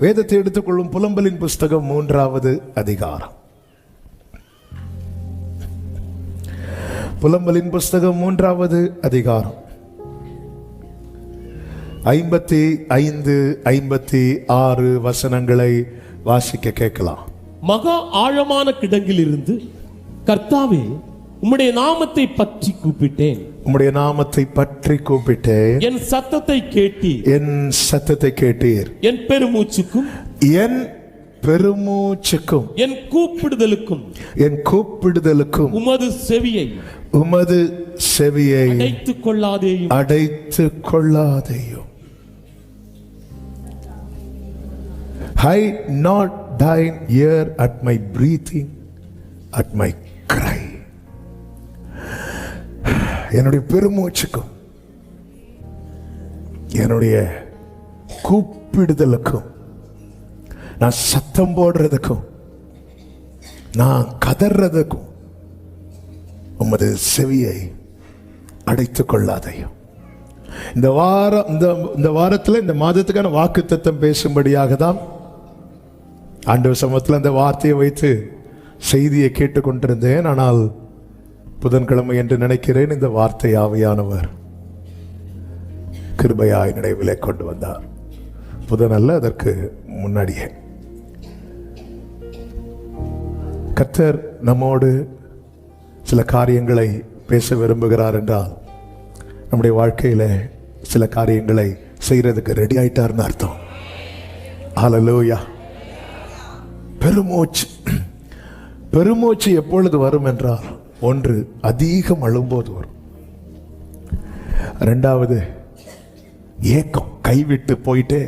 வேதத்தை எடுத்துக்கொள்ளும் புலம்பலின் புஸ்தகம் 3வது அதிகாரம். புலம்பலின் புஸ்தகம் 3வது அதிகாரம் 55, 56 வசனங்களை வாசிக்க கேட்கலாம். மகா ஆழமான கிடங்கில் இருந்து கர்த்தாவே உம்முடைய நாமத்தை பற்றி கூப்பிட்டேன். உம்முடைய நாமத்தை பற்றி கூப்பிட்டேன். என் சத்தத்தை கேட்டீர். என் சத்தத்தை கேட்டீர். என் பெருமூச்சுக்கும் என் பெருமூச்சுக்கும் என் கூப்பிடுதலுக்கும் உமது செவியை அடைத்துக் கொள்ளாதேயும். Hide not thine ear at my breathing, at my cry. என்னுடைய பெருமூச்சுக்கும் என்னுடைய கூப்பிடுதலுக்கும் நான் சத்தம் போடுறதுக்கும் நான் கதறதுக்கும் உமது செவியை அடைத்துக் கொள்ளாதையும். இந்த வாரத்தில் இந்த மாதத்துக்கான வாக்குத்தத்தம் பேசும்படியாக தான் ஆண்டவர் சமூகத்தில் அந்த வார்த்தையை வைத்து செய்தியை கேட்டுக்கொண்டிருந்தேன். ஆனால் புதன்கிழமை என்று நினைக்கிறேன் இந்த வார்த்தை ஆவியானவர் கிருபையாய் நினைவிலே கொண்டு வந்தார். புதன் அல்ல, அதற்கு முன்னாடியே கர்த்தர் நம்மோடு சில காரியங்களை பேச விரும்புகிறார் என்றால் நம்முடைய வாழ்க்கையில சில காரியங்களை செய்யறதுக்கு ரெடி ஆயிட்டார்னு அர்த்தம். ஹல்லேலூயா. பெருமூச்சு எப்பொழுது வரும் என்றால், ஒன்று அதிகம் அழும்போது வரும். இரண்டாவது ஏக்கம், கைவிட்டு போயிட்டே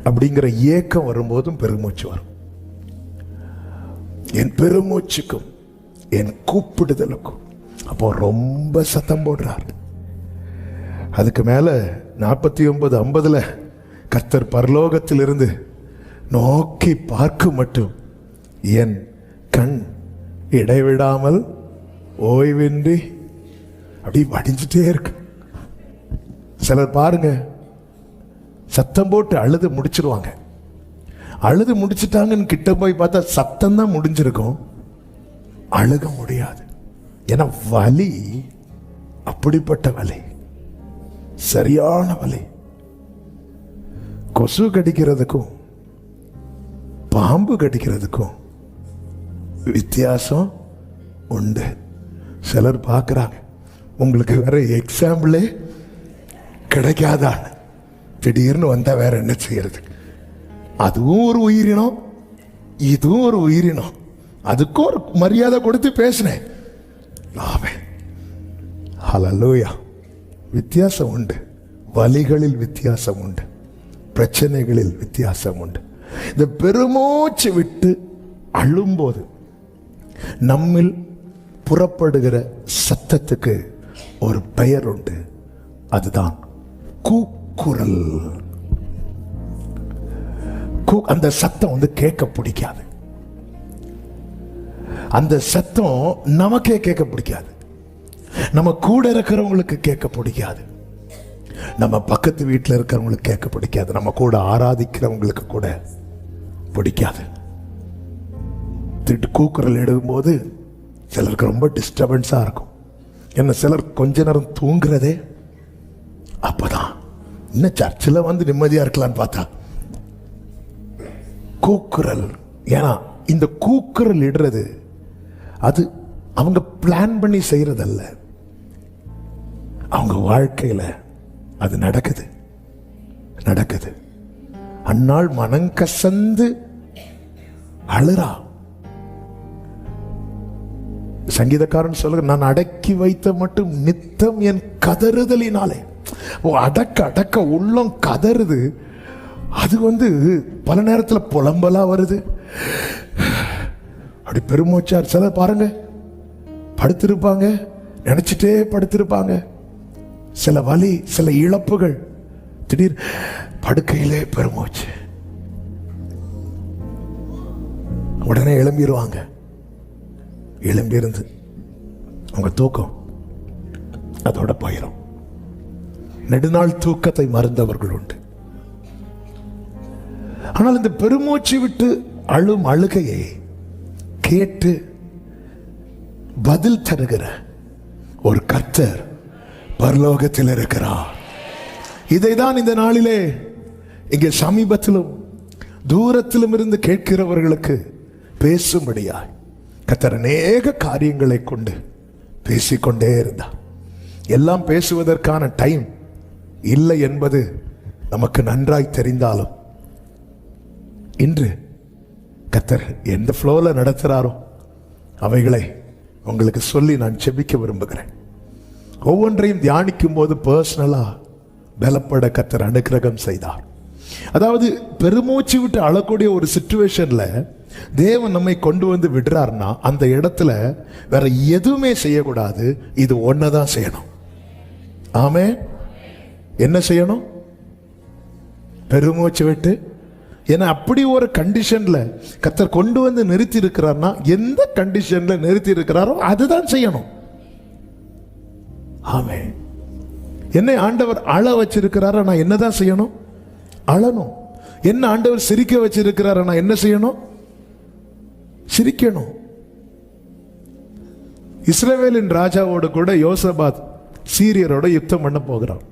அப்படிங்கிற ஏக்கம் வரும்போதும் பெருமூச்சு வரும். என் பெருமூச்சுக்கும் என் கூப்பிடுதலுக்கும் அப்போ ரொம்ப சத்தம் போடுறார். அதுக்கு மேல 49, 50 கர்த்தர் பரலோகத்திலிருந்து நோக்கி பார்க்க மட்டும் என் கண் இடைவிடாமல் ஓய்வின்றி அப்படி வடிஞ்சிட்டே இருக்கு. சிலர் பாருங்க, சத்தம் போட்டு அழுது முடிச்சிருவாங்க. அழுது முடிச்சிட்டாங்கன்னு கிட்ட போய் பார்த்தா சத்தம் தான் முடிஞ்சிருக்கும், அழுக முடியாது. ஏன்னா வலி அப்படிப்பட்ட வலி, சரியான வலி. கொசு கடிக்கிறதுக்கும் பாம்பு கடிக்கிறதுக்கும் வித்தியாசம் உண்டு. சிலர் பார்க்குறாங்க, உங்களுக்கு வேற எக்ஸாம்பிளே கிடைக்காதான், திடீர்னு வந்தா வேற என்ன செய்யறது? அதுவும் ஒரு உயிரினம், இதுவும் ஒரு உயிரினம், அதுக்கும் ஒரு மரியாதை கொடுத்து பேசினேன். ஹல்லேலூயா. வித்தியாசம் உண்டு, வலிகளில் வித்தியாசம் உண்டு, பிரச்சனைகளில் வித்தியாசம் உண்டு. இந்த பெருமூச்சு விட்டு அழும்போது நம்மில் புறப்படுகிற சத்தத்துக்கு ஒரு பெயர் உண்டு, அதுதான் கூக்குரல். அந்த சத்தம் கேட்க பிடிக்காது. அந்த சத்தம் நமக்கே கேட்க பிடிக்காது, நம்ம கூட இருக்கிறவங்களுக்கு கேட்க பிடிக்காது, நம்ம பக்கத்து வீட்டில் இருக்கிறவங்களுக்கு கேட்க பிடிக்காது, நம்ம கூட ஆராதிக்கிறவங்களுக்கு கூட பிடிக்காது. திட்டு கூக்குரல் எடுக்கும்போது சிலருக்கு ரொம்ப டிஸ்டர்பன்ஸா இருக்கும். என்ன, சிலர் கொஞ்ச நேரம் தூங்குறதே அப்பதான், இன்னும் சர்ச்சில் வந்து நிம்மதியா இருக்கலான்னு பார்த்தா கூக்குரல். ஏன்னா இந்த கூக்குரல் இடுறது அது அவங்க பிளான் பண்ணி செய்யறதல்ல, அவங்க வாழ்க்கையில அது நடக்குது. அந்நாள் மனங்கசந்து அழுறா. சங்கீதக்காரன் சொல்லுங்க, நான் அடக்கி வைத்த மட்டும் நித்தம் என் கதறுதலினாலே. அடக்க உள்ளம் கதறுது. அது பல நேரத்தில் புலம்பலா வருது, அப்படி பெருமூச்சார். சிலர் பாருங்க, படுத்திருப்பாங்க, நினைச்சிட்டே படுத்திருப்பாங்க. சில வலி, சில இழப்புகள், திடீர் படுக்கையிலே பெருமூச்சு, உடனே எழும்பிடுவாங்க. எழும்பியிருந்து அவங்க தூக்கம் அதோட போயிடும். நெடுநாள் தூக்கத்தை மறந்தவர்கள் உண்டு. ஆனால் இந்த பெருமூச்சு விட்டு அழும் அழுகையை கேட்டு பதில் தருகிற ஒரு கர்த்தர் பரலோகத்தில் இருக்கிறார். இதைதான் இந்த நாளிலே இங்கே சமீபத்திலும் தூரத்திலும் இருந்து கேட்கிறவர்களுக்கு பேசும்படியாய் கர்த்தர் அநேக காரியங்களை கொண்டு பேசிக்கொண்டே இருந்தார். எல்லாம் பேசுவதற்கான டைம் இல்லை என்பது நமக்கு நன்றாய் தெரிந்தாலும் இன்று கர்த்தர் எந்த ஃப்ளோல நடத்துகிறாரோ அவைகளை உங்களுக்கு சொல்லி நான் செபிக்க விரும்புகிறேன். ஒவ்வொன்றையும் தியானிக்கும் போது பர்சனலா பலப்பட கர்த்தர் அனுக்கிரகம் செய்தார். அதாவது பெருமூச்சு விட்டு அழக்கூடிய ஒரு சிச்சுவேஷன்ல தேவன் நம்மை கொண்டு வந்து விடுறார்னா அந்த இடத்துல வேற எதுவுமே செய்யக்கூடாது, இது ஒன்னதான் செய்யணும். ஆமே, என்ன செய்யணும்? பெருமூச்சு விட்டு. ஏன்னா அப்படி ஒரு கண்டிஷன்ல கர்த்தர் கொண்டு வந்து நிறுத்தி இருக்கிறார்னா எந்த கண்டிஷன்ல நிறுத்தி இருக்கிறாரோ அதுதான் செய்யணும். ஆமே, என்னை ஆண்டவர் அழ வச்சிருக்கிறாரா, நான் என்னதான் செய்யணும்? அழணும். என்ன ஆண்டவர் சிரிக்க வச்சிருக்கிறாரா, நான் என்ன செய்யணும்? சிரிக்கணும். இஸ்ரவேலின் ராஜாவோடு கூட யோசபாத் சீரியரோட யுத்தம் பண்ண போகிறான்.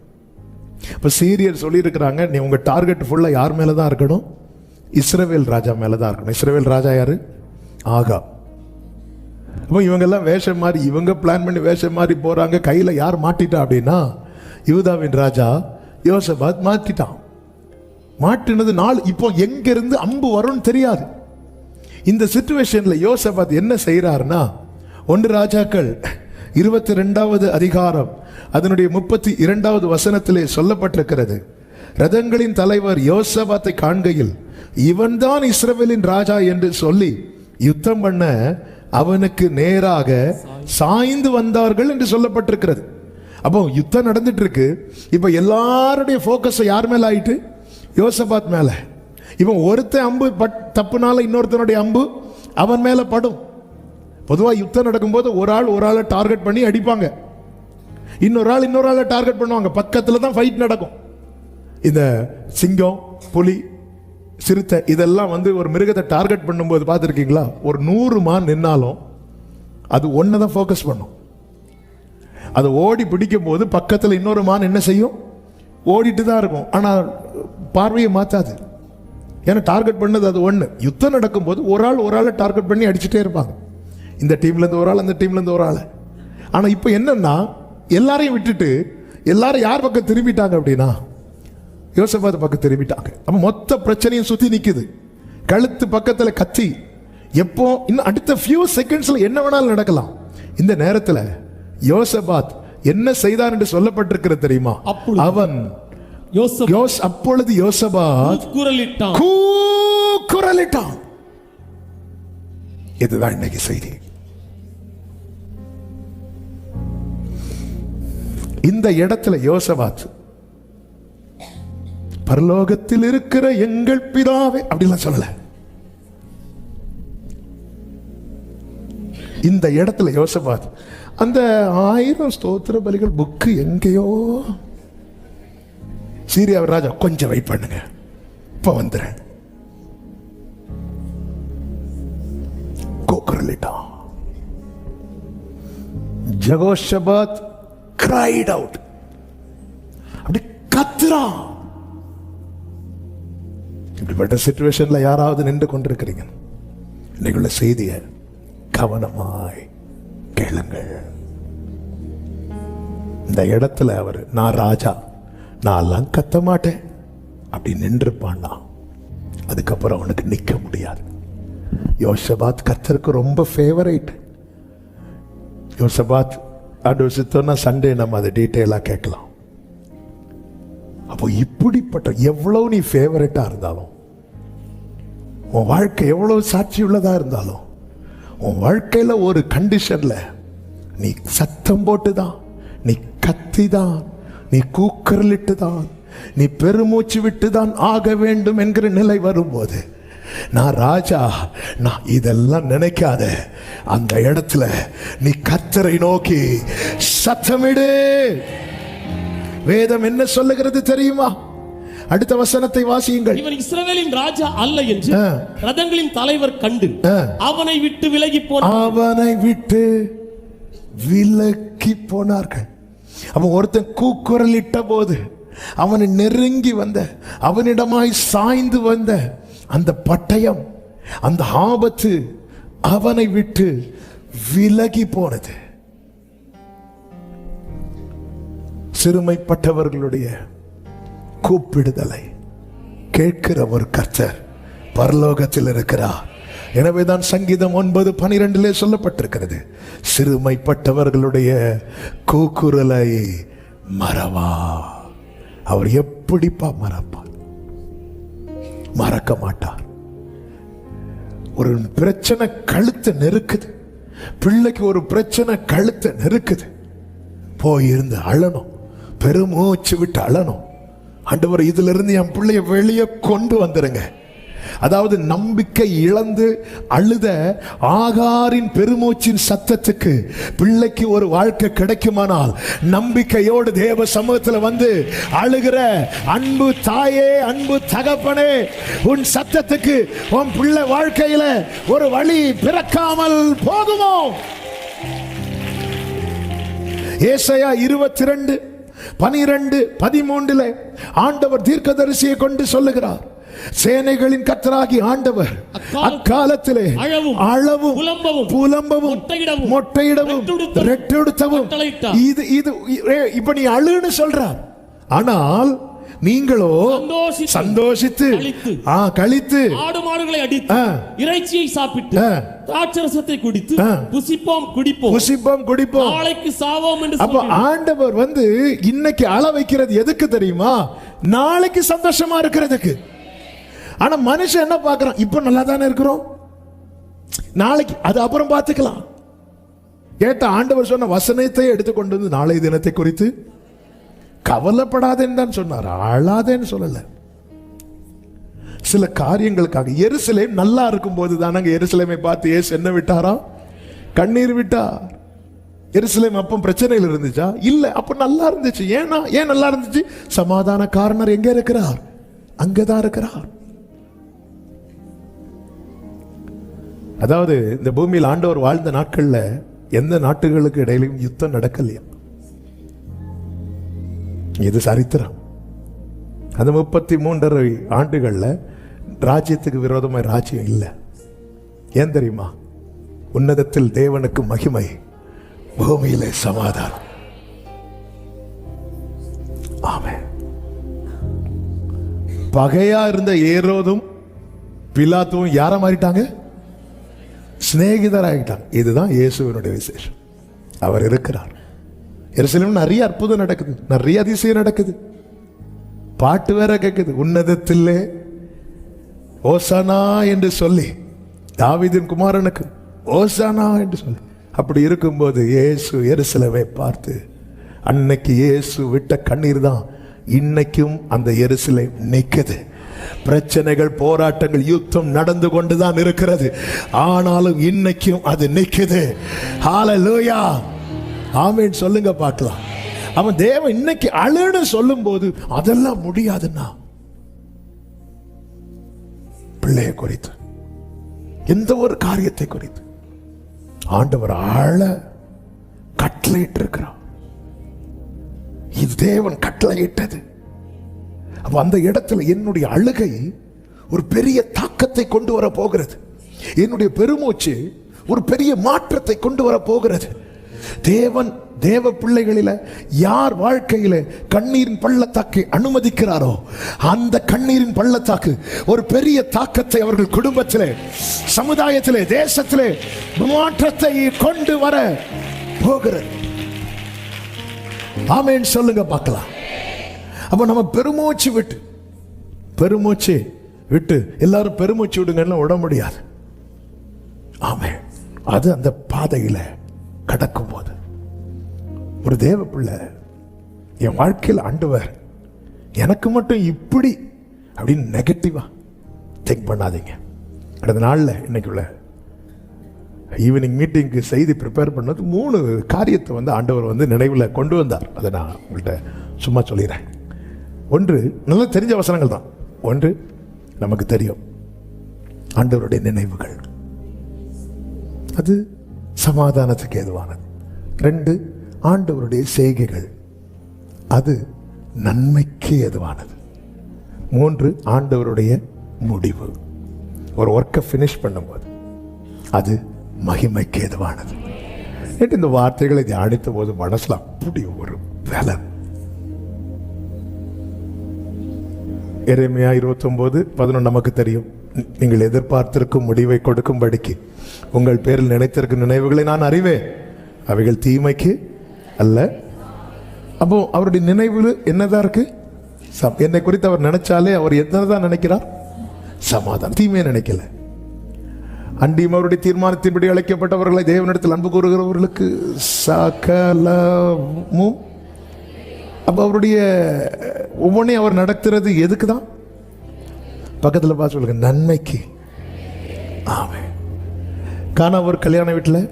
இப்ப சீரியர் சொல்லி இருக்கிறாங்க, நீ உங்க டார்கெட் ஃபுல்லா யார் மேலதான் இருக்கணும்? இஸ்ரவேல் ராஜா மேலதான் இருக்கணும். இஸ்ரவேல் ராஜா யாரு? ஆகா. அப்போ இவங்க எல்லாம் வேஷம் மாறி, இவங்க பிளான் பண்ணி வேஷம் மாறி போறாங்க. கையில யார் மாட்டிட்டா அப்படின்னா யூதாவின் ராஜா யோசபாத் மாட்டிட்டான். மாட்டினது நாள் இப்போ எங்க இருந்து அம்பு வரும்னு தெரியாது. இந்த சிச்சுவேஷன்ல யோசபாத் என்ன செய்யறாருன்னா 1 ராஜாக்கள் 22வது அதிகாரம் அதனுடைய 32வது வசனத்திலே சொல்லப்பட்டிருக்கிறது. ரதங்களின் தலைவர் யோசபாத்தை காண்கையில் இவன்தான் இஸ்ரவேலின் ராஜா என்று சொல்லி யுத்தம் பண்ண அவனுக்கு நேராக சாய்ந்து வந்தார்கள் என்று சொல்லப்பட்டிருக்கிறது. அப்போ யுத்தம் நடந்துட்டு இருக்கு. இப்ப எல்லாருடைய போக்கஸ் யார் மேல ஆயிட்டு? யோசபாத் மேல. இவன் ஒருத்தன் அம்பு தப்புனால இன்னொருத்தனுடைய அம்பு அவன் மேல படும். பொதுவா யுத்தம் நடக்கும்போது ஒரு ஆளை டார்கெட் பண்ணி அடிப்பாங்க, இன்னொரு ஆளை டார்கெட் பண்ணுவாங்க. பக்கத்துல தான் ஃபைட் நடக்கும். இந்த சிங்கம், புலி, சிறுத்தை இதெல்லாம் வந்து ஒரு மிருகத்தை டார்கெட் பண்ணும்போது பார்த்துருக்கீங்களா? ஒரு 100 மான் நின்னாலும் அது ஒன்னதான் ஃபோக்கஸ் பண்ணும். அதை ஓடி பிடிக்கும் போது பக்கத்தில் இன்னொரு மான் என்ன செய்யும்? ஓடிட்டு தான் இருக்கும், ஆனால் பார்வையை மாற்றாது. ஏன்னா டார்கெட் பண்ணது அது ஒன்று. யுத்தம் நடக்கும் போது ஒரு ஆளை டார்கெட் பண்ணி அடிச்சுட்டே இருப்பாங்க. இந்த டீம்ல இருந்து ஒரு ஆள், அந்த டீம்ல இருந்து ஒரு ஆள். ஆனால் இப்போ என்னன்னா எல்லாரையும் விட்டுட்டு எல்லாரும் யார் பக்கம் திரும்பிட்டாங்க அப்படின்னா யோசபாத் பக்கம் திரும்பிட்டாங்க. அப்ப மொத்த பிரச்சனையும் சுத்தி நிக்குது. கழுத்து பக்கத்துல கத்தி. எப்போ இன்னும் அடுத்த ஃபியூ செகண்ட்ஸ்ல என்ன வேணாலும் நடக்கலாம். இந்த நேரத்தில் யோசபாத் என்ன செய்தார் என்று சொல்லப்பட்டிருக்கிறது தெரியுமா? அவன் அப்பொழுது யோசபாத் கூக்குரலிட்டான். இதுதான் இன்னைக்கு செய்தி. இந்த இடத்துல யோசபாத் பரலோகத்தில் இருக்கிற எங்கள் பிதாவே அப்படிலாம் சொல்லல. இந்த இடத்துல யோசபாத் அந்த 1000 ஸ்தோத்திர பலிகள் புக்கு எங்கேயோ. சீரியா ராஜா கொஞ்சம் வெயிட் பண்ணுங்க, இப்ப வந்துறேன். கூக்குரலிட்டான். ஜெகோஷபாத் cried out. அப்படி கத்துறான். இப்படிப்பட்ட சிச்சுவேஷன்ல யாராவது நின்று கொண்டிருக்கிறீங்க, இன்னைக்குள்ள செய்தியை கவனமாய் கேளுங்கள். இந்த இடத்துல அவர் நான் ராஜா, நான் எல்லாம் கத்த மாட்டேன் அப்படி நின்றுப்பான்னா அதுக்கப்புறம் அவனுக்கு நிக்க முடியாது. யோசபாத் கர்த்தருக்கு ரொம்ப ஃபேவரைட். யோசபாத் ஆண்டவர் சித்தம்னா சண்டே நம்ம அதை டீட்டெயிலாக கேட்கலாம். அப்போ இப்படிப்பட்ட எவ்வளவு நீ ஃபேவரட்டா இருந்தாலும், உன் வாழ்க்கை எவ்வளவு சாட்சி உள்ளதா இருந்தாலும், உன் வாழ்க்கையில ஒரு கண்டிஷன்ல நீ சத்தம் போட்டுதான், நீ கத்திதான், நீ கூக்குரலிட்டுதான், நீ பெருமூச்சு விட்டுதான் ஆக வேண்டும் என்கிற நிலை வரும்போது, நான் ராஜா, நான் இதெல்லாம் நினைக்காத. அந்த இடத்துல நீ கர்த்தரை நோக்கி சத்தமிடு. வேதம் என்ன சொல்லுகிறது தெரியுமா? அடுத்த வசனத்தை வாசியுங்கள். இவன் இஸ்ரவேலின் ராஜா அல்ல என்று ரதங்களின் தலைவர் கண்டு அவனை விட்டு விலகி போனார்கள். அவன் ஒருத்தன் கூக்குரலிட்ட போது அவனை நெருங்கி வந்த, அவனிடமாய் சாய்ந்து வந்த அந்த பட்டயம், அந்த ஆபத்து அவனை விட்டு விலகி போனது. சிறுமைப்பட்டவர்களுடைய கூப்பிடுதலை கேட்கிற ஒரு கர்த்தர் பரலோகத்தில் இருக்கிறார். எனவேதான் சங்கீதம் 9:12 சொல்லப்பட்டிருக்கிறது, சிறுமைப்பட்டவர்களுடைய கூக்குரலை மறவா. அவர் எப்படிப்பா மறப்பார்? மறக்க மாட்டார். ஒரு பிரச்சனை கழுத்தை நெருக்குது, பிள்ளைக்கு ஒரு பிரச்சனை கழுத்தை நெருக்குது, போயிருந்து அழணும், பெருமூச்சு விட்டு அழணும். ஆண்டவர், இதுல இருந்து என் பிள்ளைய வெளியே கொண்டு வந்துருங்க. அதாவது நம்பிக்கை இழந்து அழுத ஆகாரின் பெருமூச்சின் சத்தத்துக்கு பிள்ளைக்கு ஒரு வாழ்க்கை கிடைக்குமானால், நம்பிக்கையோடு தேவ சமூகத்தில் வந்து அழுகிற அன்பு தாயே, அன்பு தகப்பனே, உன் சத்தத்துக்கு உன் பிள்ளை வாழ்க்கையில ஒரு வழி பிறக்காமல் போகுமோ? ஏசாயா 22:12-13 ஆண்டவர் தீர்க்கதரிசியை கொண்டு சொல்லுகிறார், சேனைகளின் கர்த்தராகி ஆண்டவர் அக்காலத்திலே அழவும் புலம்பவும் மொட்டையிடவும் ரெட்டெடுத்தவும். இது இப்ப நீ அழுன்னு சொல்றார். ஆனால் நீங்களோ சந்தோஷித்து கழித்து ஆடு மாடுகளை அடித்து இறைச்சியை சாப்பிட்டு திராட்சரசத்தை குடித்து புசிப்போம் குடிப்போம் நாளைக்கு சாவோம் என்று. அப்ப ஆண்டவர் வந்து இன்னைக்கு அழ வைக்கிறது எதுக்கு தெரியுமா? நாளைக்கு சந்தோஷமா இருக்கிறதுக்கு. ஆனா மனுஷன் என்ன பார்க்கறான்? இப்ப நல்லா தானே இருக்கிறோம், நாளைக்கு அது அப்புறம் பார்த்துக்கலாம். கேட்ட ஆண்டவர் சொன்ன வசனத்தை எடுத்துக்கொண்டு வந்து நாளைய தினத்தை குறித்து கவலைப்படாதேன்னு தான் சொன்னார், அழாதேன்னு சொல்லல. சில காரியங்களுக்காக எருசலேம் நல்லா இருக்கும் போது தானங்க எருசலேமை பார்த்து இயேசு என்ன விட்டாரா? கண்ணீர் விட்டார். எருசலேம் அப்ப பிரச்சனையில் இருந்துச்சா? இல்ல, அப்ப நல்லா இருந்துச்சு. ஏன் நல்லா இருந்துச்சு? சமாதான காரணர் எங்க இருக்கிறார்? அங்கதான் இருக்கிறார். அதாவது இந்த பூமியில் ஆண்டவர் வாழ்ந்த நாட்கள்ல எந்த நாட்டுகளுக்கு இடையிலும் யுத்தம் நடக்கலையா? இது சரித்திரம். அந்த 33 ஆண்டுகள்ல ராஜ்யத்துக்கு விரோதமாக ராஜ்யம் இல்லை. ஏன் தெரியுமா? உன்னதத்தில் தேவனுக்கு மகிமை, பூமியிலே சமாதானம். ஆமென். பகையா இருந்த ஏரோதும் பிலாத்துவும் யார மாறிட்டாங்க? சிநேகிதராகிட்டாங்க. இதுதான் இயேசுவினுடைய விசேஷம். அவர் இருக்கிறார். எருசலேம் நிறைய அற்புதம் நடக்குது, நிறைய அதிசயம் நடக்குது, பாட்டு வேற கேட்குது. உன்னதத்திலே ஓசானா என்று சொல்லி, தாவீதின் குமாரனுக்கு ஓசானா என்று சொல்லி. அப்படி இருக்கும்போது இயேசு எருசலேமை பார்த்து, அன்னைக்கு இயேசு விட்ட கண்ணீர் தான் இன்னைக்கும் அந்த எருசலேம் நிற்குது. பிரச்சனைகள், போராட்டங்கள், யுத்தம் நடந்து கொண்டுதான் இருக்கிறது, ஆனாலும் இன்னைக்கும் அது நிற்குது. ஹல்லேலூயா, ஆமென் சொல்லுங்க பார்க்கலாம். அவன் தேவன் இன்னைக்கு அழுன்னு சொல்லும் போது அதெல்லாம் முடியாதுன்னா, பிள்ளையை குறித்து எந்த ஒரு காரியத்தை குறித்து ஆண்டவர் ஆள கட்டளையிட்டு இருக்கிறார். இது தேவன் கட்டளையிட்டது. அப்ப அந்த இடத்துல என்னுடைய அழுகை ஒரு பெரிய தாக்கத்தை கொண்டு வர போகிறது. என்னுடைய பெருமூச்சு ஒரு பெரிய மாற்றத்தை கொண்டு வர போகிறது. தேவன் தேவ பிள்ளைகளில யார் வாழ்க்கையில கண்ணீரின் பள்ளத்தாக்கை அனுமதிக்கிறாரோ, அந்த கண்ணீரின் பள்ளத்தாக்கு ஒரு பெரிய தாக்கத்தை அவர்கள் குடும்பத்திலே, சமுதாயத்திலே, தேசத்திலே மாற்றத்தை கொண்டு வர போகிறது. ஆமென் சொல்லுங்க பார்க்கலாம். அப்ப நம்ம பெருமூச்சு விட்டு எல்லாரும் பெருமூச்சு விடுங்க விட முடியாது. ஆமென். அது அந்த பாதையில கடக்கும் போது ஒரு தேவ பிள்ளை, என் வாழ்க்கையில் ஆண்டவர் எனக்கு மட்டும் இப்படி அப்படின்னு நெகட்டிவா திங்க் பண்ணாதீங்க. கடந்த நாள்ல இன்னைக்குள்ள ஈவினிங் மீட்டிங்க்கு செய்தி ப்ரிப்பேர் பண்ணது 3 காரியத்தை ஆண்டவர் நினைவில் கொண்டு வந்தார். அதை நான் உங்கள்கிட்ட சும்மா சொல்லிடுறேன். ஒன்று நல்லா தெரிஞ்ச வசனங்கள் தான். ஒன்று நமக்கு தெரியும், ஆண்டவருடைய நினைவுகள், அது சமாதானத்துக்கு ஏதுவானது. 2 ஆண்டவருடைய செய்கைகள், அது நன்மைக்கு ஏதுவானது. 3 ஆண்டவருடைய முடிவு, ஒரு ஒர்க்கை ஃபினிஷ் பண்ணும்போது அது மகிமைக்கு ஏதுவானது. இந்த வார்த்தைகளை தியானித்த போது மனசுல அப்படி ஒரு வேலை. எரேமியா 29:11 நமக்கு தெரியும், நீங்கள் எதிர்பார்த்திருக்கும் முடிவை கொடுக்கும்படிக்கு உங்கள் பேரில் நினைத்திருக்கும் நினைவுகளை நான் அறிவேன், அவைகள் தீமைக்கு அல்ல. அப்போ அவருடைய நினைவு என்னதான் இருக்கு? என்னை குறித்து அவர் நினைச்சாலே அவர் என்னதான் நினைக்கிறார்? சமாதானம், தீமையை நினைக்கல. அன்றியும் அவருடைய தீர்மானத்தின்படி அழைக்கப்பட்டவர்களை தேவனிடத்தில் அன்பு கூறுகிறவர்களுக்கு சகலமும். அப்போ அவருடைய ஒவ்வொன்றையும் அவர் நடத்துறது எதுக்கு தான்? பக்கத்தில் பார்த்து சொல்லுங்க, நன்மைக்கு. ஆமென். கானாவூர் கல்யாண வீட்டில்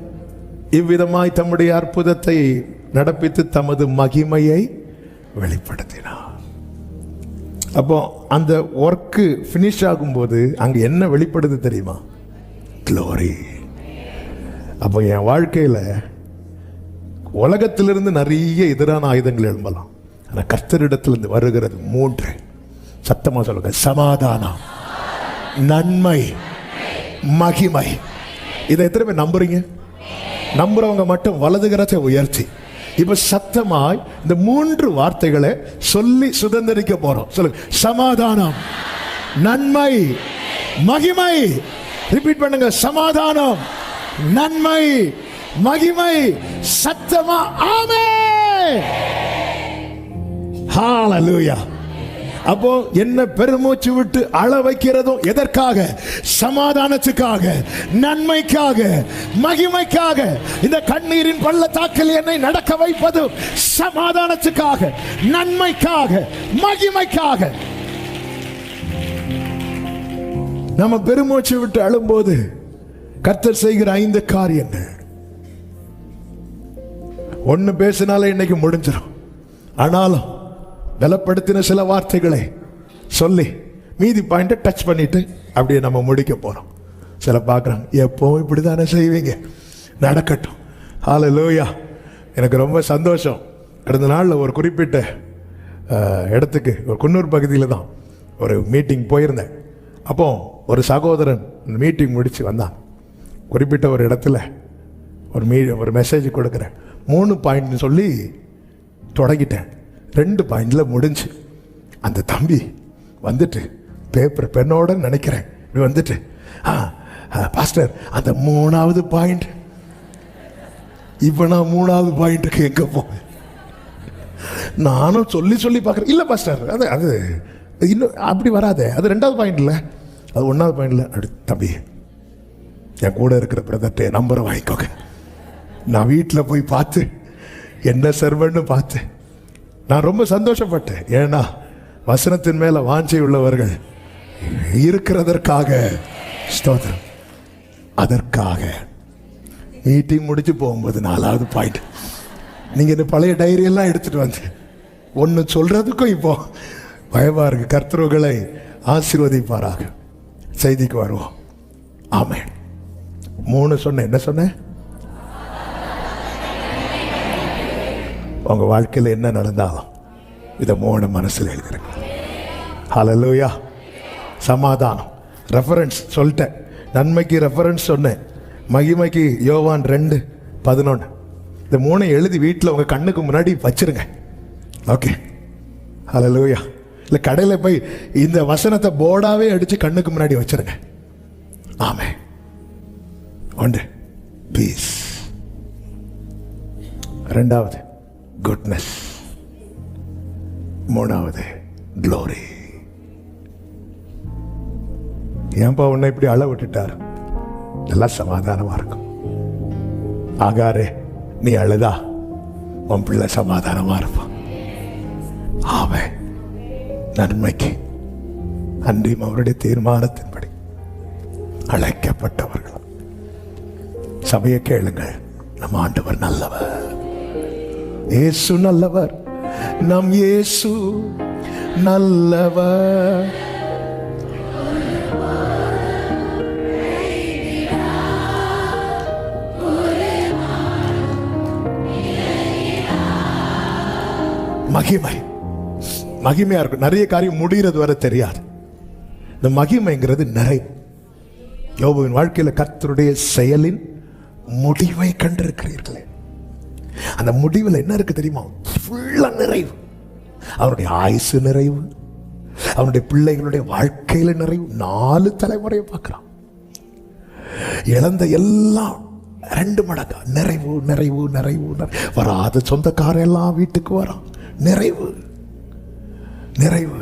இவ்விதமாய் தம்முடைய அற்புதத்தை நடப்பித்து தமது மகிமையை வெளிப்படுத்தினார். அப்போ அந்த ஒர்க்கு ஃபினிஷ் ஆகும்போது அங்கே என்ன வெளிப்படுது தெரியுமா? க்ளோரி. அப்போ என் வாழ்க்கையில் உலகத்திலிருந்து நிறைய எதிரான ஆயுதங்கள் எழும்பலாம், ஆனால் கர்த்தரிடத்திலிருந்து வருகிறது 3. சத்தமாக சொல்லுங்க, சமாதானம், நன்மை, மகிமை. இதை எத்தனை பேர் நம்புறீங்க? நம்புறவங்க மட்டும் வலதுகரத்தை உயர்த்தி இப்ப சத்தமாய் இந்த 3 வார்த்தைகளை சொல்லி சுதந்திரிக்க போறோம். சொல்லுங்க, சமாதானம், நன்மை, மகிமை. ரிப்பீட் பண்ணுங்க, சமாதானம், நன்மை, மகிமை. சத்தமா ஆமென். ஹalleluya. அப்போ என்ன பெருமூச்சு விட்டு அழ வைக்கிறதும் எதற்காக? சமாதானத்துக்காக, நன்மைக்காக, மகிமைக்காக. இந்த கண்ணீரின் பள்ளத்தாக்கில் என்னை நடக்க வைப்பது சமாதானத்துக்காக, நன்மைக்காக, மகிமைக்காக. நம்ம பெருமூச்சு விட்டு அழும்போது கர்த்தர் செய்கிற 5 காரியங்கள். 1 பேசினாலே இன்னைக்கு முடிஞ்சிடும். ஆனாலும் பலப்படுத்தின சில வார்த்தைகளை சொல்லி மீதி பாயிண்ட்டை டச் பண்ணிட்டு அப்படியே நம்ம முடிக்க போறோம். சில பார்க்குறாங்க, எப்பவும் இப்படி தானே செய்வீங்க, நடக்கட்டும். ஹalleluya. எனக்கு ரொம்ப சந்தோஷம். கடந்த நாளில் ஒரு குறிப்பிட்ட இடத்துக்கு, ஒரு குன்னூர் பகுதியில் தான் ஒரு மீட்டிங் போயிருந்தேன். அப்போ ஒரு சகோதரன் மீட்டிங் முடித்து வந்தான். குறிப்பிட்ட ஒரு இடத்துல ஒரு மெசேஜ் கொடுக்குறேன். 3 பாயிண்ட்னு சொல்லி தொடங்கிட்டேன். 2 பாயிண்ட்ல முடிஞ்சு அந்த தம்பி வந்துட்டு பேப்பர் பெண்ணோட நினைக்கிறேன் இப்படி வந்துட்டு, பாஸ்டர் அந்த 3வது பாயிண்ட். இப்போ நான் 3வது பாயிண்ட்டுக்கு எங்கே போவேன்? நானும் சொல்லி சொல்லி பார்க்குறேன். இல்லை பாஸ்டர், அது இன்னும் அப்படி வராது, அது 2வது பாயிண்ட் இல்லை, அது 1வது பாயிண்ட்ல. அப்படி தம்பி, என் கூட இருக்கிற பிரதர்கிட்ட நம்பரை வாங்கிக்கோங்க. நான் வீட்டில் போய் பார்த்து என்ன சர்வன்னு பார்த்து நான் ரொம்ப சந்தோஷப்பட்டேன். ஏன்னா வசனத்தின் மேல வாஞ்சை உள்ளவர்கள் இருக்கிறதற்காக ஸ்தோத்திரம். அதற்காக மீட்டிங் முடிச்சு போகும்போது 4வது பாயிண்ட், நீங்க இந்த பழைய டைரியெல்லாம் எடுத்துட்டு வந்து ஒன்று சொல்றதுக்கும் இப்போ பயமா இருக்கு. கர்த்தர்களை ஆசீர்வதிப்பாராக. செய்திக்கு வருவோம். ஆமென். 3 சொன்னேன். என்ன சொன்னேன்? உங்க வாழ்க்கையில் என்ன நடந்தாலும் இதை 3 மனசில் எழுதிருங்க. ஹalleluya. சமாதானம் ரெஃபரன்ஸ் சொல்லிட்டேன், நன்மைக்கு ரெஃபரன்ஸ் சொன்னேன், மகிமைக்கு யோவான் 2:11. இந்த 3 எழுதி வீட்டில் உங்க கண்ணுக்கு முன்னாடி வச்சிருங்க. ஓகே, ஹalleluya. இல்லை கடையில் போய் இந்த வசனத்தை போர்டாவே அடிச்சு கண்ணுக்கு முன்னாடி வச்சிருங்க. ஆமென். 1 பீஸ், 2வது குட்னஸ், 3வது க்ளோரி. ஏன்பா உன்னை இப்படி அழ விட்டுட்டார்? எல்லாம் சமாதானமா இருக்கும். ஆகாரே, நீ அழுதா உன் பிள்ளை சமாதானமா இருப்பான். ஆமென். நன்மைக்கு அன்றியும் அவருடைய தீர்மானத்தின்படி அழைக்கப்பட்டவர்கள். சபையை கேளுங்கள், நம் ஆண்டவர் நல்லவர், இயேசு நல்லவர், நம் இயேசு நல்லவர். மகிமை மகிமையா இருக்கும். நிறைய காரியம் முடிகிறது வரை தெரியாது. இந்த மகிமைங்கிறது நிறைவு. யோபுவின் வாழ்க்கையில கர்த்தருடைய செயலின் முடிவை கண்டிருக்கிறீர்களே. அந்த முடிவில் என்ன இருக்கு தெரியுமா? ஃபுல்லா நிறைவு. அவருடைய ஆயுசு நிறைவு, அவனுடைய பிள்ளைகளுடைய வாழ்க்கையில நிறைவு. 4 தலைமுறையை பார்க்கிறான். இழந்த எல்லாம் 2 மடங்கா நிறைவு நிறைவு நிறைவு. வராத சொந்தக்காரன் எல்லாம் வீட்டுக்கு வரான். நிறைவு நிறைவு.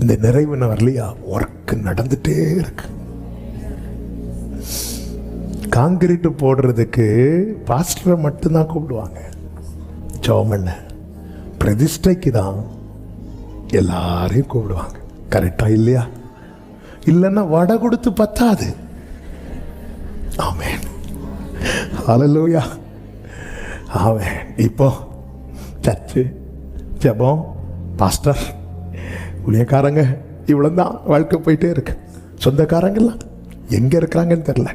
இந்த நிறைவு வரலையா? ஒர்க் நடந்துட்டே இருக்கு. காங்கிரீட் போடுறதுக்கு பாஸ்டரை மட்டும்தான் கூப்பிடுவாங்க. ஜோமண்ண பிரதிஷ்டைக்கு தான் எல்லாரையும் கூப்பிடுவாங்க. கரெக்டா இல்லையா? இல்லைன்னா வடை கொடுத்து பத்தாது. ஆமென், ஹல்லேலூயா, ஆமென். இப்போ சர்ச்சு, ஜெபம், பாஸ்டர், ஊழியக்காரங்க, இவ்வளவுதான் வாழ்க்கை போயிட்டே இருக்கு. சொந்தக்காரங்கெல்லாம் எங்க இருக்கிறாங்கன்னு தெரியல.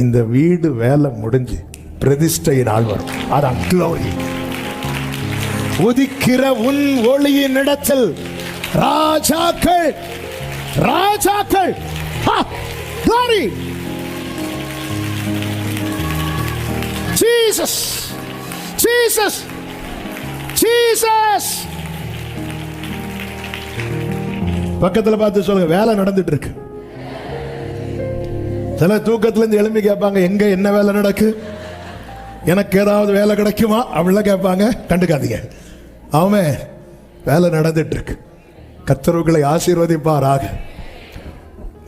இந்த வீடு வேலை முடிஞ்சு பிரதிஷ்டை நாள் வரும். அதான் glory. உதிக்கிற உன் ஒளியின் இடத்தில் ராஜாக்கள் ராஜாக்கள் glory. Jesus Jesus Jesus. பக்கத்துல பார்த்து சொல்லுங்க, வேலை நடந்துட்டு இருக்கு. சில தூக்கத்துல இருந்து எழும்பி கேட்பாங்க, எங்க என்ன வேலை நடக்கு, எனக்கு ஏதாவது வேலை கிடைக்குமா அப்படிலாம் கேட்பாங்க. கண்டுக்காதீங்க, ஆமென், வேலை நடந்துட்டு இருக்கு. கர்த்தர்களை ஆசீர்வதிப்பாராக.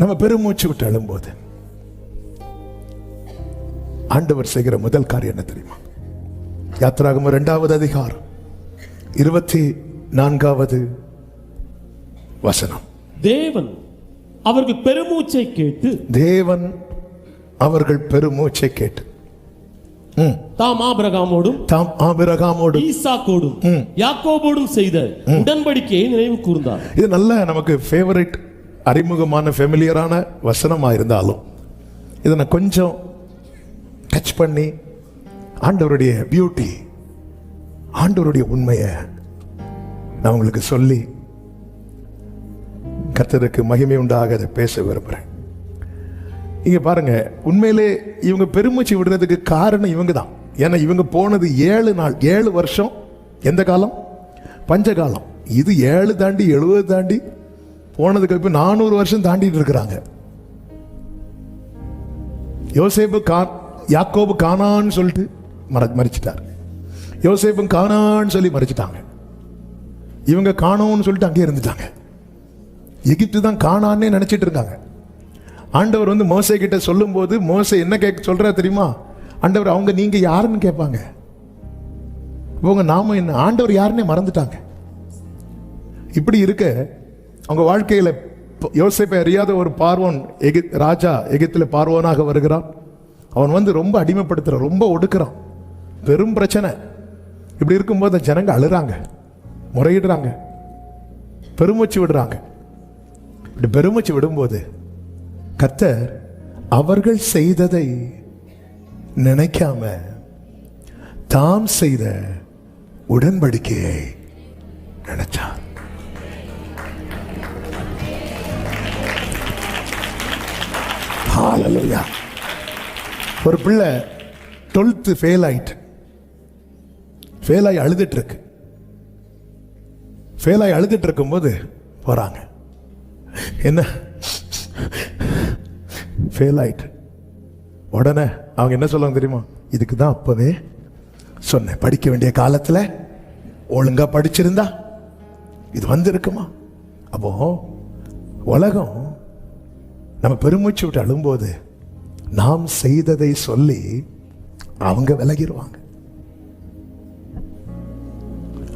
நம்ம பெருமூச்சு விட்டு எழும்போது ஆண்டவர் செய்கிற முதல் காரியம் என்ன தெரியுமா? யாத்திராகமம் 2வது அதிகாரம் 24வது வசனம். தேவன் அவர்கள் பெருமூச்சை கேட்டு, தேவன் அவர்கள் பெருமூச்சை கேட்டு தாம் ஆபிரகாமோடும் ஈசாக்கோடும் யாக்கோபோடும் செய்த உடன்படிக்கையை நினைவு கூர்ந்தார். இது நல்ல நமக்கு ஃபேவரட், அறிமுகமான, ஃபெமிலியரான வசனமா இருந்தாலும் இதை நான் கொஞ்சம் டச் பண்ணி ஆண்டவருடைய பியூட்டி, ஆண்டவருடைய உண்மையை நான் உங்களுக்கு சொல்லி கர்த்தருக்கு மகிமை உண்டாக அதை பேச விரும்புகிறேன். இங்க பாருங்க, உண்மையிலே இவங்க பெருமூச்சு விடுறதுக்கு காரணம் இவங்க தான். ஏன்னா இவங்க போனது 7 நாள், 7 வருஷம். எந்த காலம்? பஞ்சகாலம். இது 7 தாண்டி 70 தாண்டி போனதுக்கு இப்போ 400 வருஷம் தாண்டிட்டு இருக்கிறாங்க. யோசேப்பு யாக்கோபு கானான்னு சொல்லிட்டு மறிச்சிட்டார். யோசேப்பு கானான்னு சொல்லி மறிச்சிட்டாங்க. இவங்க காணோன்னு சொல்லிட்டு அங்கேயே இருந்துட்டாங்க. எகிப்து தான் காணான்னே நினைச்சிட்டு இருக்காங்க. ஆண்டவர் வந்து மோசே கிட்ட சொல்லும் போது மோசே என்ன சொல்ற தெரியுமா? ஆண்டவர், அவங்க நீங்க யாருன்னு கேட்பாங்க. இவங்க நாம என்ன, ஆண்டவர் யாருன்னே மறந்துட்டாங்க. இப்படி இருக்க அவங்க வாழ்க்கையில யோசேப்பை அறியாத ஒரு பார்வோன், ராஜா எகிப்துல பார்வோனாக வருகிறான். அவன் வந்து ரொம்ப அடிமைப்படுத்துறான், ரொம்ப ஒடுக்குறான், பெரும் பிரச்சனை. இப்படி இருக்கும்போது ஜனங்க அழுறாங்க, முறையிடுறாங்க, பெருமூச்சு விடுறாங்க. இப்படி பெருமூச்சு விடும்போது கர்த்தர் அவர்கள் செய்ததை நினைக்காம தாம் செய்த உடன்படிக்கையை நினைச்சார். ஹல்லேலூயா. ஒரு பிள்ளை 12th ஃபெயில் ஆயிட்டு, ஃபெயில் ஆகி அழுதுட்டு இருக்கு. ஃபெயில் ஆகி அழுதுட்டு இருக்கும்போது போறாங்க. என்ன, ஃபெயில் ஆயிட்டு உடனே அவங்க என்ன சொல்லுவாங்க தெரியுமா? இதுக்கு தான் அப்பவே சொன்னேன், படிக்க வேண்டிய காலத்துல ஒழுங்கா படிச்சிருந்தா இது வந்து இருக்குமா? அப்போ உலகம் நம்ம பெருமூச்சு விட்டு அழும்போது நாம் செய்ததை சொல்லி அவங்க விலகிடுவாங்க.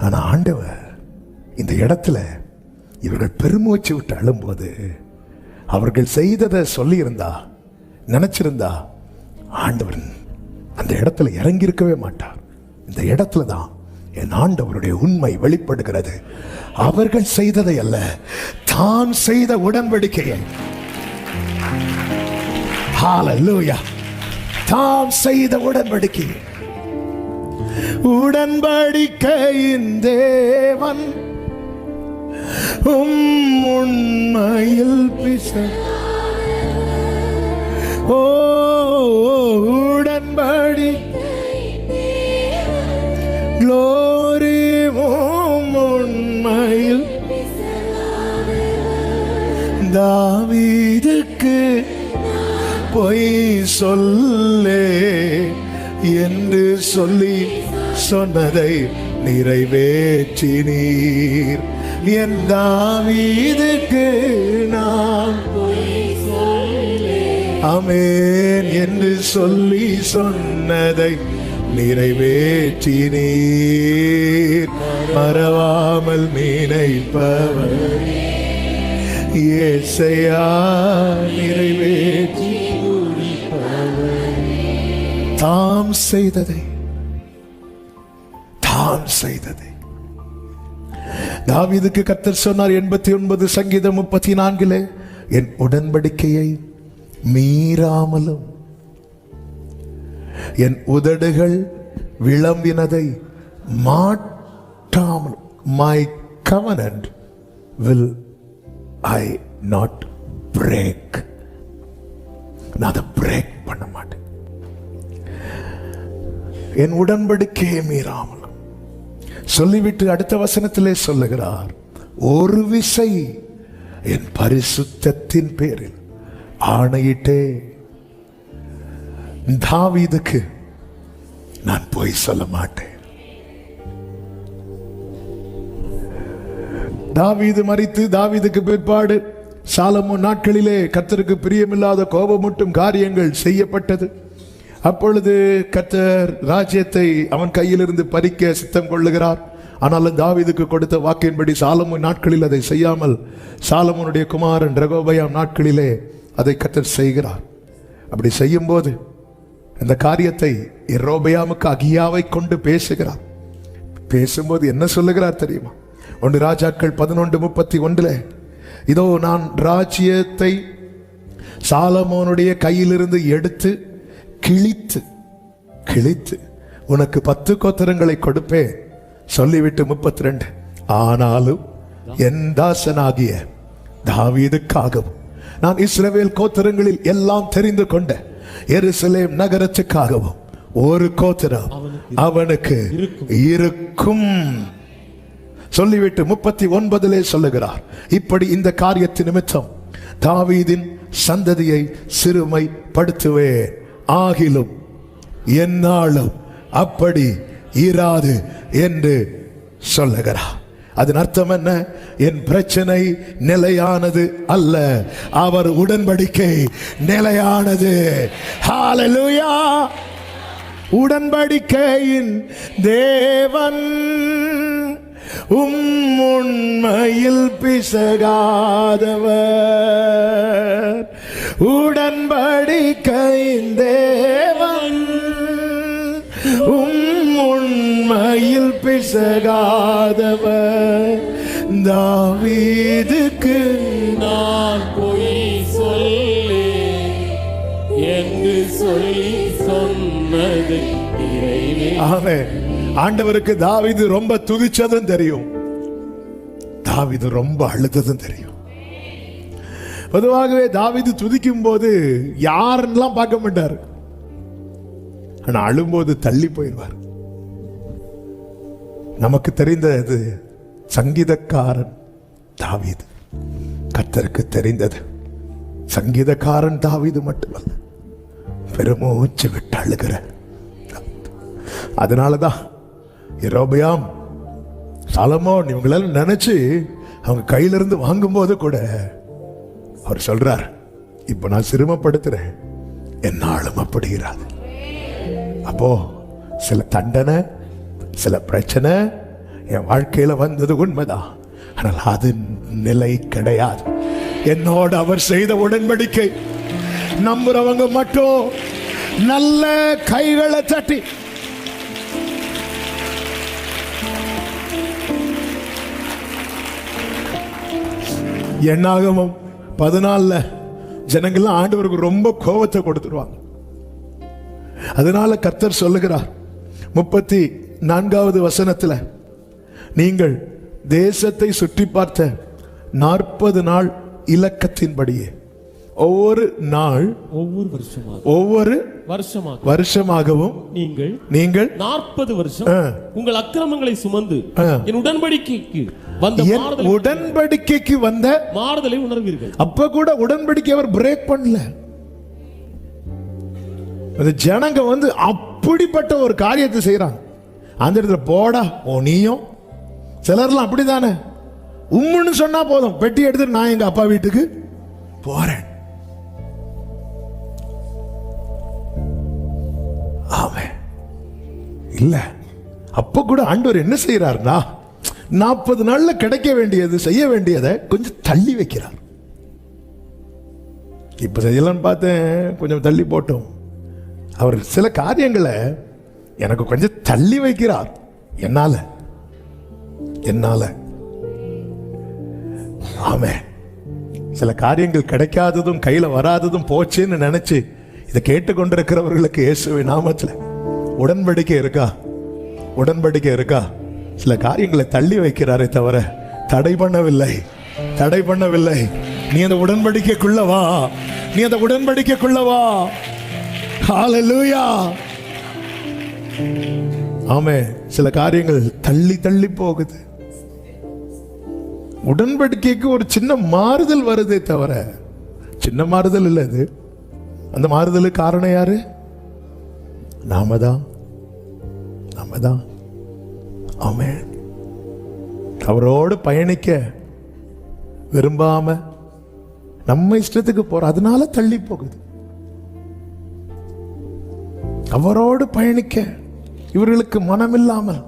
ஆனா ஆண்டவர் இந்த இடத்துல இவர்கள் பெருமூச்சு விட்டு அழும்போது அவர்கள் செய்ததை சொல்லி இருந்தா, நினைச்சிருந்தா, ஆண்டவர் அந்த இடத்துல இறங்கி இருக்கவே மாட்டார். இந்த இடத்துல தான் என் ஆண்டவருடைய உண்மை வெளிப்படுகிறது. அவர்கள் செய்ததை அல்ல, தான் செய்த உடன்படிக்கையை. ஹalleluya. தாம் செய்த உடன்படிக்கை. உடன்படிக்கையின் தேவன் உண்மையில் உடன்படி glory உண்மையில் தாவீதுக்கு பொய் சொல்லே என்று சொல்லி சொன்னதை நிறைவேற்றினீர். என் தாவீதுக்கு நான் ஆமென் என்று சொல்லி சொன்னதை நிறைவேற்றினீர். மறவாமல் நினைப்பவர் இயேசையா நிறைவேற்றி தாம் செய்ததை தாவீதுக்கு கர்த்தர் சொன்னார் 89 சங்கீதம் 34 என் உடன்படிக்கையை மீறாமலும் என் உதடுகள் விளம்பினதை மாட்டாமலும் my covenant will I not break. நான் அதை பிரேக் பண்ண மாட்டேன். என் உடன்படிக்கையை மீறாமல் சொல்லிவிட்டு அடுத்த வசனத்திலே சொல்லுகிறார், ஒரு விசை என் பரிசுத்தத்தின் பேரில் ஆணையிட்டே தாவீதுக்கு நான் பொய் சொல்ல மாட்டேன். தாவீது மரித்து தாவீதுக்கு பிற்பாடு சாலமோன் நாட்களிலே கர்த்தருக்கு பிரியமில்லாத கோபமூட்டும் காரியங்கள் செய்யப்பட்டது. அப்பொழுது கர்த்தர் ராஜ்யத்தை அவன் கையிலிருந்து பறிக்க சித்தம் கொள்ளுகிறார். ஆனாலும் தாவீதுக்கு கொடுத்த வாக்கின்படி சாலமோன் நாட்களில் அதை செய்யாமல் சாலமோனுடைய குமாரன் ரெகோபயாம் நாட்களிலே அதை கர்த்தர் செய்கிறார். அப்படி செய்யும் போது இந்த காரியத்தை யெரொபெயாமுக்கு அகியாவை கொண்டு பேசுகிறார். பேசும்போது என்ன சொல்லுகிறார் தெரியுமா? 1 ராஜாக்கள் 11:31 இதோ நான் ராஜ்யத்தை சாலமோனுடைய கையிலிருந்து எடுத்து கிழித்து உனக்கு 10 கோத்திரங்களை கொடுப்பேன் சொல்லிவிட்டு 32 ஆனாலும் என் தாசனாகிய தாவீதுக்காகவும் நான் இஸ்ரவேல் கோத்திரங்களில் எல்லாம் தெரிந்து கொண்ட எருசலேம் நகரத்துக்காகவும் ஒரு கோத்திரம் அவனுக்கு இருக்கும் சொல்லிவிட்டு 39 சொல்லுகிறார், இப்படி இந்த காரியத்தின் நிமித்தம் தாவீதின் சந்ததியை சிறுமைப்படுத்துவேன், ஆகிலும் என்னாலும் அப்படி இராது என்று சொல்லுகிறார். அதன் அர்த்தம் என்ன? என் பிரச்சனை நிலையானது அல்ல, அவர் உடன்படிக்கை நிலையானது. ஹalleluya. உடன்படிக்கையின் தேவன் உண்மையில் பிசகாதவர். உடன்படிக்கையின் தேவன் உண்மையில் பிசகாதவர். தாவீதுக்கு நான் பொய் சொல்லே என்று சொல்லி சொன்னது நிறைவே. ஆமென். ஆண்டவருக்கு தாவீது ரொம்ப துதிச்சதும் தெரியும், தாவீது ரொம்ப அழுததும் தெரியும். பொதுவாகவே தாவீது துதிக்கும் போது யாரெல்லாம் பார்க்க மாட்டார், ஆனா அழும்போது தள்ளி போயிடுவார். நமக்கு தெரிந்தது சங்கீதக்காரன் தாவீது, கர்த்தருக்கு தெரிந்தது சங்கீதக்காரன் தாவீது மட்டுமல்ல, பெருமூச்சு விட்டு அழுகிற. அதனாலதான் யெரொபெயாம் சாலமோன் இவங்களெல்லாம் நினைச்சு அவங்க கையிலிருந்து வாங்கும் போது கூட அவர் சொல்றார், இப்ப நான் சிறுமப்படுத்துறேன், என்னாலும் அப்படி இராது. அப்போ சில தண்டனை சில பிரச்சனை என் வாழ்க்கையில வந்தது உண்மைதான், ஆனால் அது நிலை கிடையாது. என்னோடு அவர் செய்த உடன்படிக்கை நம்புறவங்க மட்டும் நல்ல கைகளை தட்டி என்னாகமம் 14 ஜனங்கள்லாம் ஆண்டவருக்கு ரொம்ப கோபத்தை கொடுத்துருவாங்க. அதனால கர்த்தர் சொல்லுகிறார் 34வது வசனத்துல, நீங்கள் தேசத்தை சுற்றி பார்த்த 40 நாள் இலக்கத்தின்படியே ஒவ்வொரு நாள் ஒவ்வொரு வருஷமாகவும் நீங்கள் 40 வருஷம் உங்கள் அக்கிரமங்களை சுமந்து என் உடன்படிக்கைக்கு வந்த மாறுதலை உணர்வீர்கள். அப்ப கூட உடன்படிக்கை அவர் பிரேக் பண்ணல. ஜனங்க அப்படிப்பட்ட ஒரு காரியத்தை செய்யறாங்க. அந்த இடத்துல போடா நீயும், சிலர்லாம் அப்படித்தானே, உம்முன்னு சொன்னா போதும், பெட்டி எடுத்து நான் எங்க அப்பா வீட்டுக்கு போறேன். ஆமென். இல்ல, அப்ப கூட ஆண்டவர் என்ன செய்யறாருன்னா 40 நாள்ல கிடைக்க வேண்டியது, செய்ய வேண்டியதை கொஞ்சம் தள்ளி வைக்கிறார். இப்ப செய்யலான்னு பார்த்தேன், கொஞ்சம் தள்ளி போட்டோம். அவர் சில காரியங்களை எனக்கு கொஞ்சம் தள்ளி வைக்கிறார். என்னால ஆமே, சில காரியங்கள் கிடைக்காததும் கையில வராததும் போச்சுன்னு நினைச்சு இதை கேட்டுக்கொண்டிருக்கிறவர்களுக்கு இயேசுவின் நாமத்தில் உடன்படிக்கை இருக்கா? சில காரியங்களை தள்ளி வைக்கிறாரே தவிர தடை பண்ணவில்லை. நீ அந்த உடன்படிக்கைக்குள்ள வா. ஹல்லேலூயா. ஆமே, சில காரியங்கள் தள்ளி போகுது. உடன்படிக்கைக்கு ஒரு சின்ன மாறுதல் வருதே தவிர சின்ன மாறுதல் இல்லை அது. அந்த மாறுதலுக்கு காரணம் யாரு? நாம தான். ஆமென். அவரோடு பயணிக்க விரும்பாம நம்ம இஷ்டத்துக்கு போற, அதனால தள்ளி போகுது. அவரோடு பயணிக்க இவர்களுக்கு மனம் இல்லாமல்.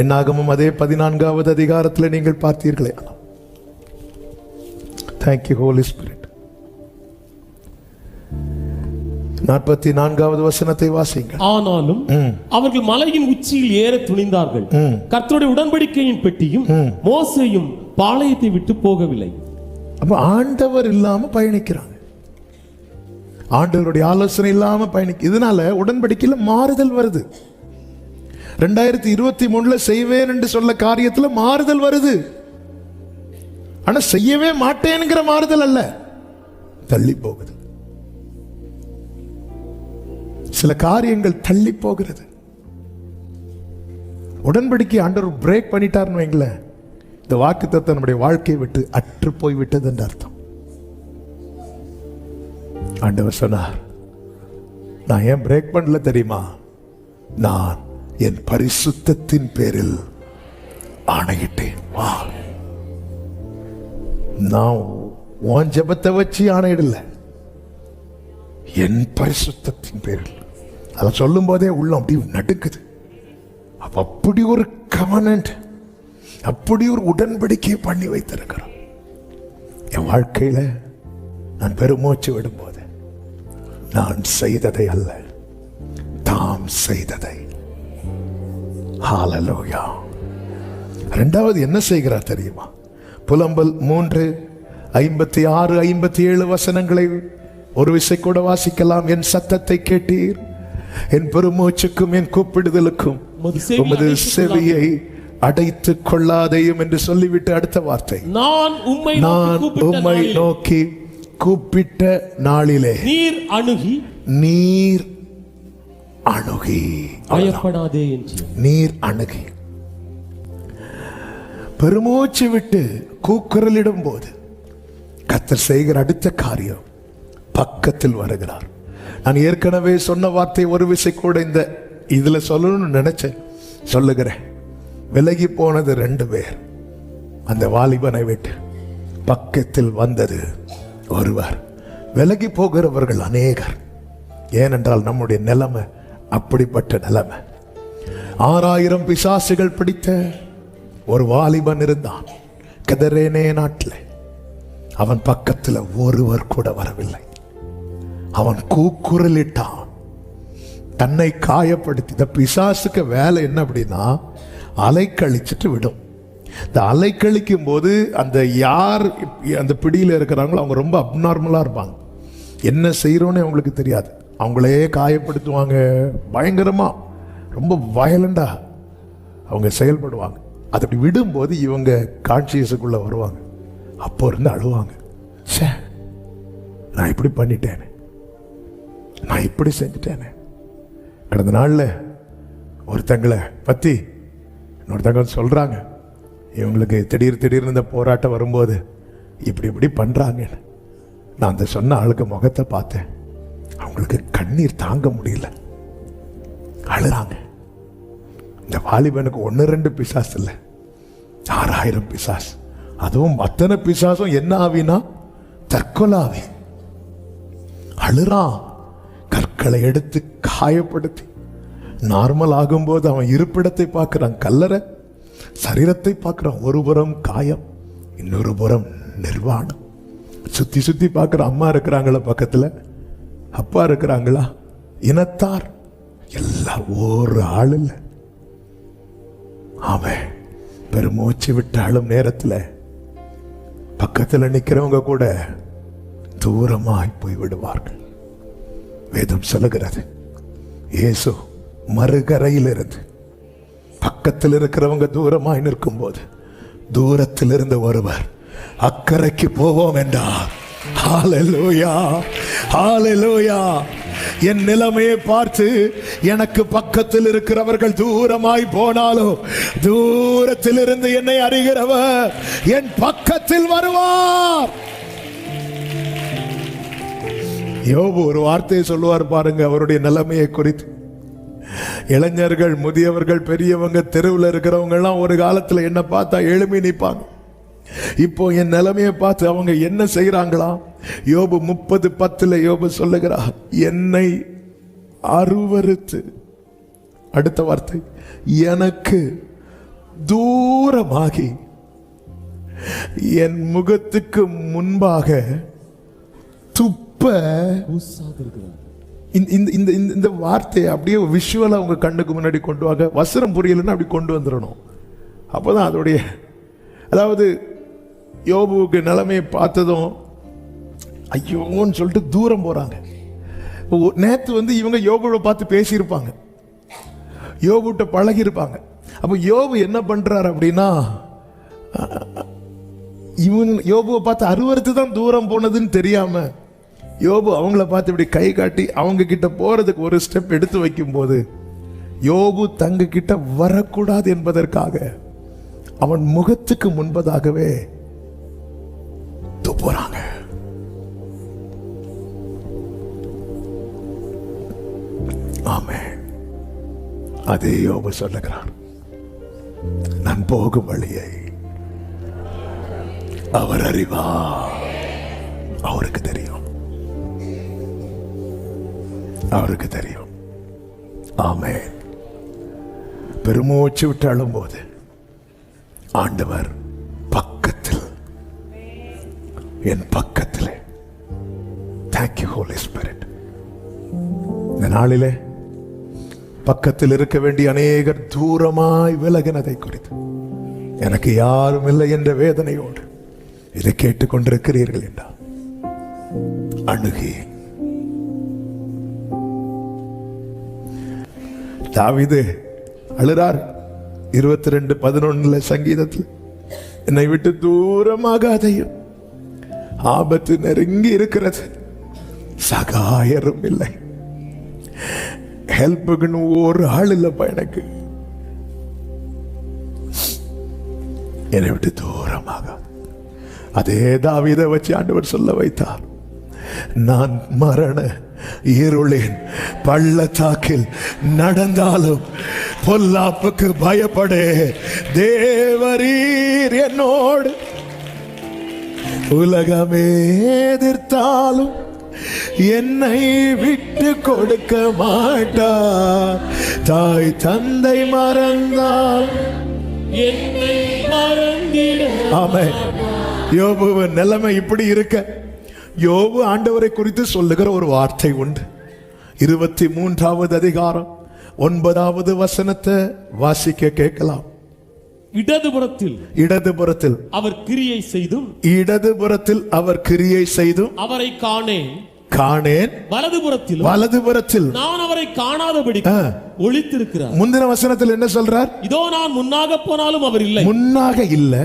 என்னாகமும் அதே 14வது அதிகாரத்தில் நீங்கள் பார்த்தீர்களே. Thank you Holy Spirit. 44வது வசனத்தை வாசிங்க. ஆனாலும் அவர்கள் மலையின் உச்சியில் ஏற துணிந்தார்கள். கர்த்தருடைய உடன்படிக்கையின் பெட்டியும் மோசேயும் பாளையத்தை விட்டு போகவில்லை. அப்ப ஆண்டவர் இல்லாம பயணிக்கிறாங்க, ஆண்டவருடைய ஆலோசனை இல்லாம பயணிக்க. இதனால உடன்படிக்கையில மாறுதல் வருது. 2023 செய்வேன் என்று சொல்ல காரியத்துல மாறுதல் வருது. ஆனா செய்யவே மாட்டேன்ங்கிற மாறுதல் அல்ல, தள்ளி போகுது. சில காரியங்கள் தள்ளி போகிறது. உடன்படிக்கை ஆண்டவர் பிரேக் பண்ணிட்டார்னு வைங்களேன், இந்த வாக்குத்தத்தம் நம்முடைய வாழ்க்கையை விட்டு அற்று போய் விட்டது என்று அர்த்தம். ஆண்டவர் சொன்னார், நான் ஏன் பிரேக் பண்ணல தெரியுமா? நான் என் பரிசுத்தத்தின் பேரில் ஆணையிட்டேன். நான் உன் ஜெபத்தை வச்சு ஆணையிடல, என் பரிசுத்தத்தின் பேரில். அதை சொல்லும் போதே உள்ளம் அப்படி நடுக்குது. அப்படி ஒரு கவனன்ட், அப்படி ஒரு உடன்படிக்கை பண்ணி வைத்திருக்கிறோம். என் வாழ்க்கையில நான் பெருமூச்சு விடும்போது நான் செய்ததை அல்ல, தாம் செய்ததை. ஹல்லேலூயா. இரண்டாவது என்ன செய்கிறார் தெரியுமா? புலம்பல் 3:56, 57 வசனங்களை ஒரு விசை கூட வாசிக்கலாம். என் சத்தத்தை கேட்டீர், என் பெருமூச்சுக்கும் என் கூப்பிடுதலுக்கும் உமது செவியை அடைத்துக் கொள்ளாதையும் என்று சொல்லிவிட்டு அடுத்த வார்த்தை, நான் உம்மை நோக்கி கூப்பிட்ட நாளிலே நீர் அணுகி பயப்படாதே என்று. நீர் அணுகி பெருமூச்சு விட்டு கூக்குரலிடும் போது கர்த்தர் செய்கிற அடுத்த காரியம், பக்கத்தில் வருகிறார். நான் ஏற்கனவே சொன்ன வார்த்தை ஒரு விசை கூட இந்த இதுல சொல்லணும்னு நினைச்சேன், சொல்லுகிறேன். விலகி போனது 2 பேர், அந்த வாலிபனை விட்டு பக்கத்தில் வந்தது ஒருவர். விலகி போகிறவர்கள் அநேகர். ஏனென்றால் நம்முடைய நிலைமை அப்படிப்பட்ட நிலைமை. 6000 பிசாசுகள் பிடித்த ஒரு வாலிபன் இருந்தான் கதரேனே நாட்டில். அவன் பக்கத்தில் ஒருவர் கூட வரவில்லை. அவன் கூக்குரலிட்டான், தன்னை காயப்படுத்தி. இந்த பிசாசுக்கு வேலை என்ன அப்படின்னா, அலைக்கழிச்சிட்டு விடும். இந்த அலைக்கழிக்கும் போது அந்த யார் அந்த பிடியில் இருக்கிறாங்களோ அவங்க ரொம்ப அப்நார்மலாக இருப்பாங்க. என்ன செய்கிறோன்னு அவங்களுக்கு தெரியாது. அவங்களே காயப்படுத்துவாங்க, பயங்கரமாக ரொம்ப வயலண்டாக அவங்க செயல்படுவாங்க. அதை அப்படி விடும்போது இவங்க கான்சியஸுக்குள்ளே வருவாங்க. அப்போ இருந்து அழுவாங்க, சே நான் இப்படி பண்ணிட்டேனே, நான் இப்படி செஞ்சுட்டேனே. கடந்த நாளில் ஒருத்தங்களை பற்றி இன்னொருத்தங்க சொல்கிறாங்க, இவங்களுக்கு திடீர்னு இந்த போராட்டம் வரும்போது இப்படி பண்ணுறாங்கன்னு. நான் அந்த சொன்ன ஆளுக்கு முகத்தை பார்த்தேன், அவங்களுக்கு கண்ணீர் தாங்க முடியல, அழுறாங்க. இந்த வாலிபனுக்கு 1-2 பிசாசு இல்லை, 6000 பிசாசு. அதுவும் அத்தனை பிசாசும் என்ன ஆவினா தற்கொலாவி. அழுறான். கற்களை எடுத்து காயப்படுத்தி நார்மல் ஆகும்போது அவன் இருப்பிடத்தை பார்க்கிறான், கல்லறை சரீரத்தை பார்க்கிறான். ஒரு புறம் காயம், இன்னொரு புறம் நிர்வாணம். சுத்தி பார்க்கிற அம்மா இருக்கிறாங்களா பக்கத்துல, அப்பா இருக்கிறாங்களா, இனத்தார் எல்லாம் ஒரு ஆள் இல்லை. அவன் பெருமூச்சு விட்டாலும் நேரத்தில் பக்கத்தில் நிற்கிறவங்க கூட தூரமாய் போய் விடுவார்கள். வேதம் சொல்லுகிறது, இயேசு மறுகரையில் இருந்து பக்கத்தில் இருக்கிறவங்க தூரமாய் நிற்கும் போது தூரத்தில் இருந்து ஒருவர் அக்கறைக்கு போவோம் என்றார். ஹல்லேலூயா, ஹல்லேலூயா. என் நிலைமையை பார்த்து எனக்கு பக்கத்தில் இருக்கிறவர்கள் தூரமாய் போனாலும் தூரத்தில் இருந்து என்னை அறிகிறவர் என் பக்கத்தில் வருவார். யோபு ஒரு வார்த்தையை சொல்லுவார் பாருங்க, அவருடைய நிலைமையை குறித்து. இளைஞர்கள், முதியவர்கள், பெரியவங்க, தெருவில் இருக்கிறவங்க எல்லாம் ஒரு காலத்துல என்ன பார்த்தா எழுப்பி நிற்பாங்க. இப்போ என் நிலைமையை பார்த்து அவங்க என்ன செய்யறாங்களா? யோபு 30:10 யோபு சொல்லுகிறார், என்னை அருவருத்து, அடுத்த வார்த்தை, எனக்கு தூரமாகி என் முகத்துக்கு முன்பாக துப்ப. இந்த வார்த்தையை அப்படியே விஷுவலா உங்க கண்ணுக்கு முன்னாடி கொண்டு வாங்க. வசனம் புரியலன்னா அப்படி கொண்டு வந்துடணும். அப்பதான் அதோடைய, அதாவது யோபுவுக்கு நிலைமையை பார்த்ததும் ஐயோன்னு சொல்லிட்டு தூரம் போறாங்க. நேத்து இவங்க யோபுவை பார்த்து பேசியிருப்பாங்க, யோபுட்ட பழகி இருப்பாங்க. அப்ப யோபு என்ன பண்றாரு அப்படின்னா, இவன் யோபுவை பார்த்து அருவருத்து தான் தூரம் போனதுன்னு தெரியாம யோபு அவங்கள பார்த்து இப்படி கை காட்டி அவங்க கிட்ட போறதுக்கு ஒரு ஸ்டெப் எடுத்து வைக்கும் போது யோபு தங்க கிட்ட வரக்கூடாது என்பதற்காக அவன் முகத்துக்கு முன்பதாகவே துப்புறாங்க. ஆமென். அதே யோபு சொல்லுகிறார், நான் போகும் வழியை அவர் அறிவார். அவருக்கு தெரியும், அவருக்கு தெரியும். ஆமென். பெருமூச்சு விட்டு அழும் போது ஆண்டவர் பக்கத்தில், என் பக்கத்தில். Thank you holy spirit. இந்த நாளிலே பக்கத்தில் இருக்க வேண்டிய அநேகர் தூரமாய் விலகினதை குறித்து எனக்கு யாரும் இல்லை என்ற வேதனையோடு இதை கேட்டுக்கொண்டிருக்கிறீர்கள் என்றால் அணுகி. தாவீது அழுறார் 22:11 சங்கீதத்தில், என்னை விட்டு தூரமாகாதையும், ஆபத்து நெருங்கி இருக்கிறது, சகாயரும் இல்லை, ஹெல்ப்புக்குன்னு ஒரு ஆள் இல்லப்பா எனக்கு, என்னை விட்டு தூரமாக. அதே தாவீதை வச்சு ஆண்டவர் சொல்ல வைத்தார், நான் மரண இருளின் பள்ளத்தாக்கில் நடந்தாலும் பொல்லாப்புக்கு பயப்படே, தேவரீர் என்னோடு, உலகமே எதிர்த்தாலும் என்னை விட்டு கொடுக்க மாட்டார், தாய் தந்தை மறந்தால் என்னை மறந்திட. ஆமென். யோபுவின் நிலைமை இப்படி இருக்க யோபு ஆண்டவரை குறித்து சொல்லுகிற ஒரு வார்த்தை உண்டு. 23வது அதிகாரம் 9வது வசனத்தை வாசிக்க கேட்கலாம். இடதுபுறத்தில் அவர் கிரியை செய்தும் அவரை காணேன். வலதுபுறத்தில் நான் அவரை காணாதபடி ஒளித்திருக்கிறார். முந்தின வசனத்தில் என்ன சொல்றார்? இதோ நான் முன்னாக போனாலும் அவர் இல்லை, முன்னாக இல்ல,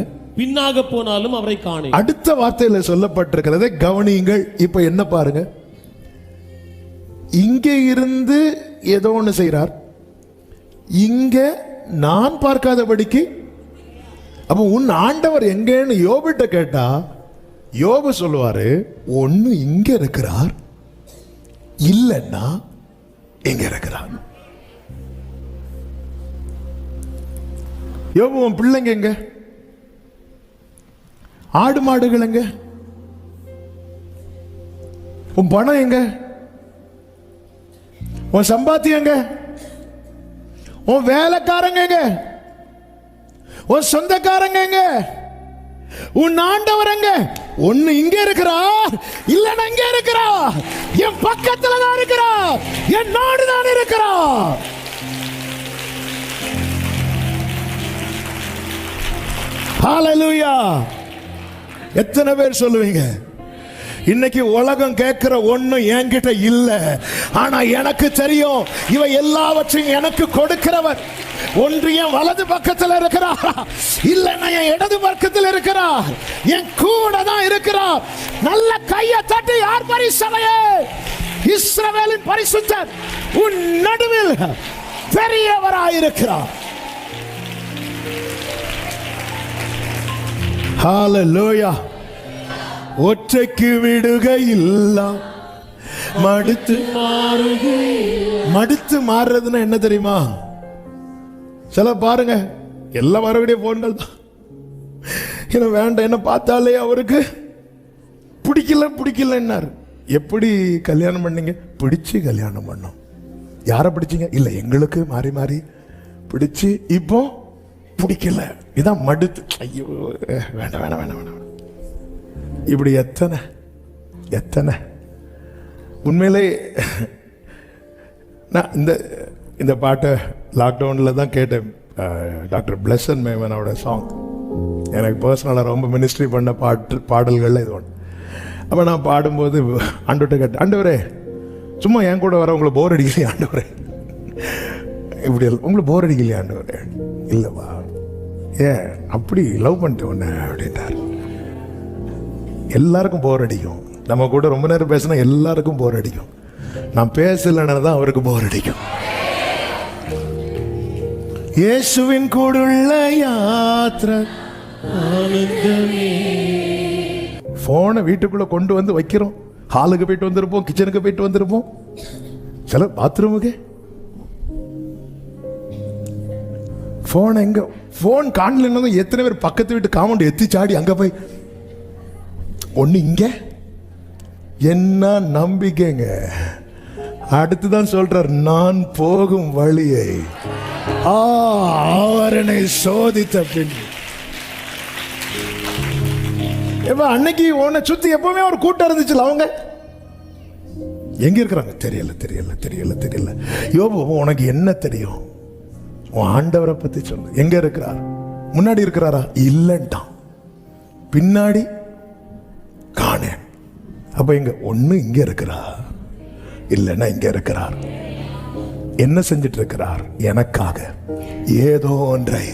பின்னாக போனாலும் அவரை காணேன். அடுத்த வார்த்தையில சொல்லப்பட்டிருக்கிறதை கவனியுங்கள். இப்ப என்ன பாருங்க, இங்கே இருந்து ஏதோ ஒண்ணு செய்றார், இங்க நான் பார்க்காதபடிக்கு. அப்ப உன் ஆண்டவர் எங்கன்னு யோபிட்ட கேட்டா யோபு சொல்லுவாரு, ஒண்ணு இங்க இருக்கிறார், இல்லன்னா எங்க இருக்கிறார். யோபு, உன் பிள்ளைங்க எங்க? ஆடு மாடுகள் எங்க? உன் பணம் எங்க? உன் சம்பாத்தியம் எங்க? உன் வேலைக்காரங்க எங்க? உன் சொந்தக்காரங்க எங்க? உன் ஆண்டவர் எங்க? ஒண்ணு இங்க இருக்கிறார், இல்லன்னா இங்க இருக்கிறார், என் பக்கத்துல தான் இருக்கிறார், என் நாடு தான் இருக்கிறார். ஹalleluya. எத்தனை பேர் சொல்லுவீங்க, இன்னைக்கு உலகம் கேட்கிற ஒண்ணும் என்கிட்ட இல்ல, ஆனா எனக்கு தெரியும் இவை எல்லாவற்றையும் எனக்கு கொடுக்கிறவர் ஒன்று என் வலது பக்கத்தில் இருக்கிறார், இல்லைன்னா என் இடது பக்கத்தில் இருக்கிறார், என் கூட தான் இருக்கிறார். நல்ல கையை தட்டி யார் பரிசலையே? இஸ்ரவேலின் பரிசுத்தர் உன் நடுவில் பெரியவராயிருக்கிறார். ஹalleluya. ஒற்றைக்கு விடுகையில்ல, மடுத்து மாறுறதுன்னா என்ன தெரியுமா? சில பாருங்க, எல்லாம் வரக்கூடிய போன்கள் தான். என்ன வேண்டாம், என்ன பார்த்தாலே அவருக்கு பிடிக்கலன்னாரு. எப்படி கல்யாணம் பண்ணீங்க? பிடிச்சு கல்யாணம் பண்ணோம். யாரை பிடிச்சிங்க? இல்ல, எங்களுக்கு மாறி மாறி பிடிச்சு இப்போ பிடிக்கல, இதான் மடுத்து. ஐயோ, வேண்டாம் வேண்டாம் வேண்டாம் வேண்டாம். இப்படி எத்தனை உண்மையிலே. நான் இந்த பாட்டை லாக்டவுனில் தான் கேட்டேன். டாக்டர் பிளஸன் மேமனோட சாங் எனக்கு பர்சனலாக ரொம்ப மினிஸ்ட்ரி பண்ண பாடல்கள் இது ஒன்று. அப்போ நான் பாடும்போது ஆண்டவர்கிட்ட கேட்டேன், ஆண்டவரே சும்மா என் கூட வர உங்களை போர் அடிக்கலையா ஆண்டவரே? இப்படி உங்களுக்கு போர் அடிக்கலையா ஆண்டவரே? இல்லைவா, ஏன் அப்படி லவ் பண்ணிட்டு ஒன்று அப்படின்ட்டார். எல்லாருக்கும் போர் அடிக்கும், நம்ம கூட ரொம்ப நேரம் பேசினா எல்லாருக்கும் போர் அடிக்கும். நான் பேசலன்னா தான் அவருக்கு போர் அடிக்கும். இயேசுவின் கூடுள்ள யாத்திரை போனை வீட்டுக்குள்ள கொண்டு வந்து வைக்கிறோம். ஹாலுக்கு போயிட்டு வந்திருப்போம், கிச்சனுக்கு போயிட்டு வந்திருப்போம், சில பாத்ரூமுக்கு. போன் எங்க? போன் காணல. எத்தனை பேர் பக்கத்து வீட்டு காமௌண்ட் எத்தி சாடி அங்க போய் ஒண்ணு இங்க. என்ன நம்பிக்கைங்க. அடுத்துதான் சொல்றார், நான் போகும் வழியை அவரனை சோதித்த பின். அன்னைக்கு உன்னை சுத்தி எப்பவுமே ஒரு கூட்டம் இருந்துச்சுல, அவங்க எங்க இருக்கிறாங்க? தெரியல. யோபு, உனக்கு என்ன தெரியும்? உன் ஆண்டவரை பத்தி சொல்லு. எங்க இருக்கிறார்? முன்னாடி இருக்கிறாரா? இல்லன்ட்டான். பின்னாடி காணேன். அப்ப இங்க ஒண்ணு இங்க இருக்கிறார், இல்லைன்னா இங்க இருக்கிறார். என்ன செஞ்சிட்டு இருக்கிறார்? எனக்காக ஏதோ ஒன்றை.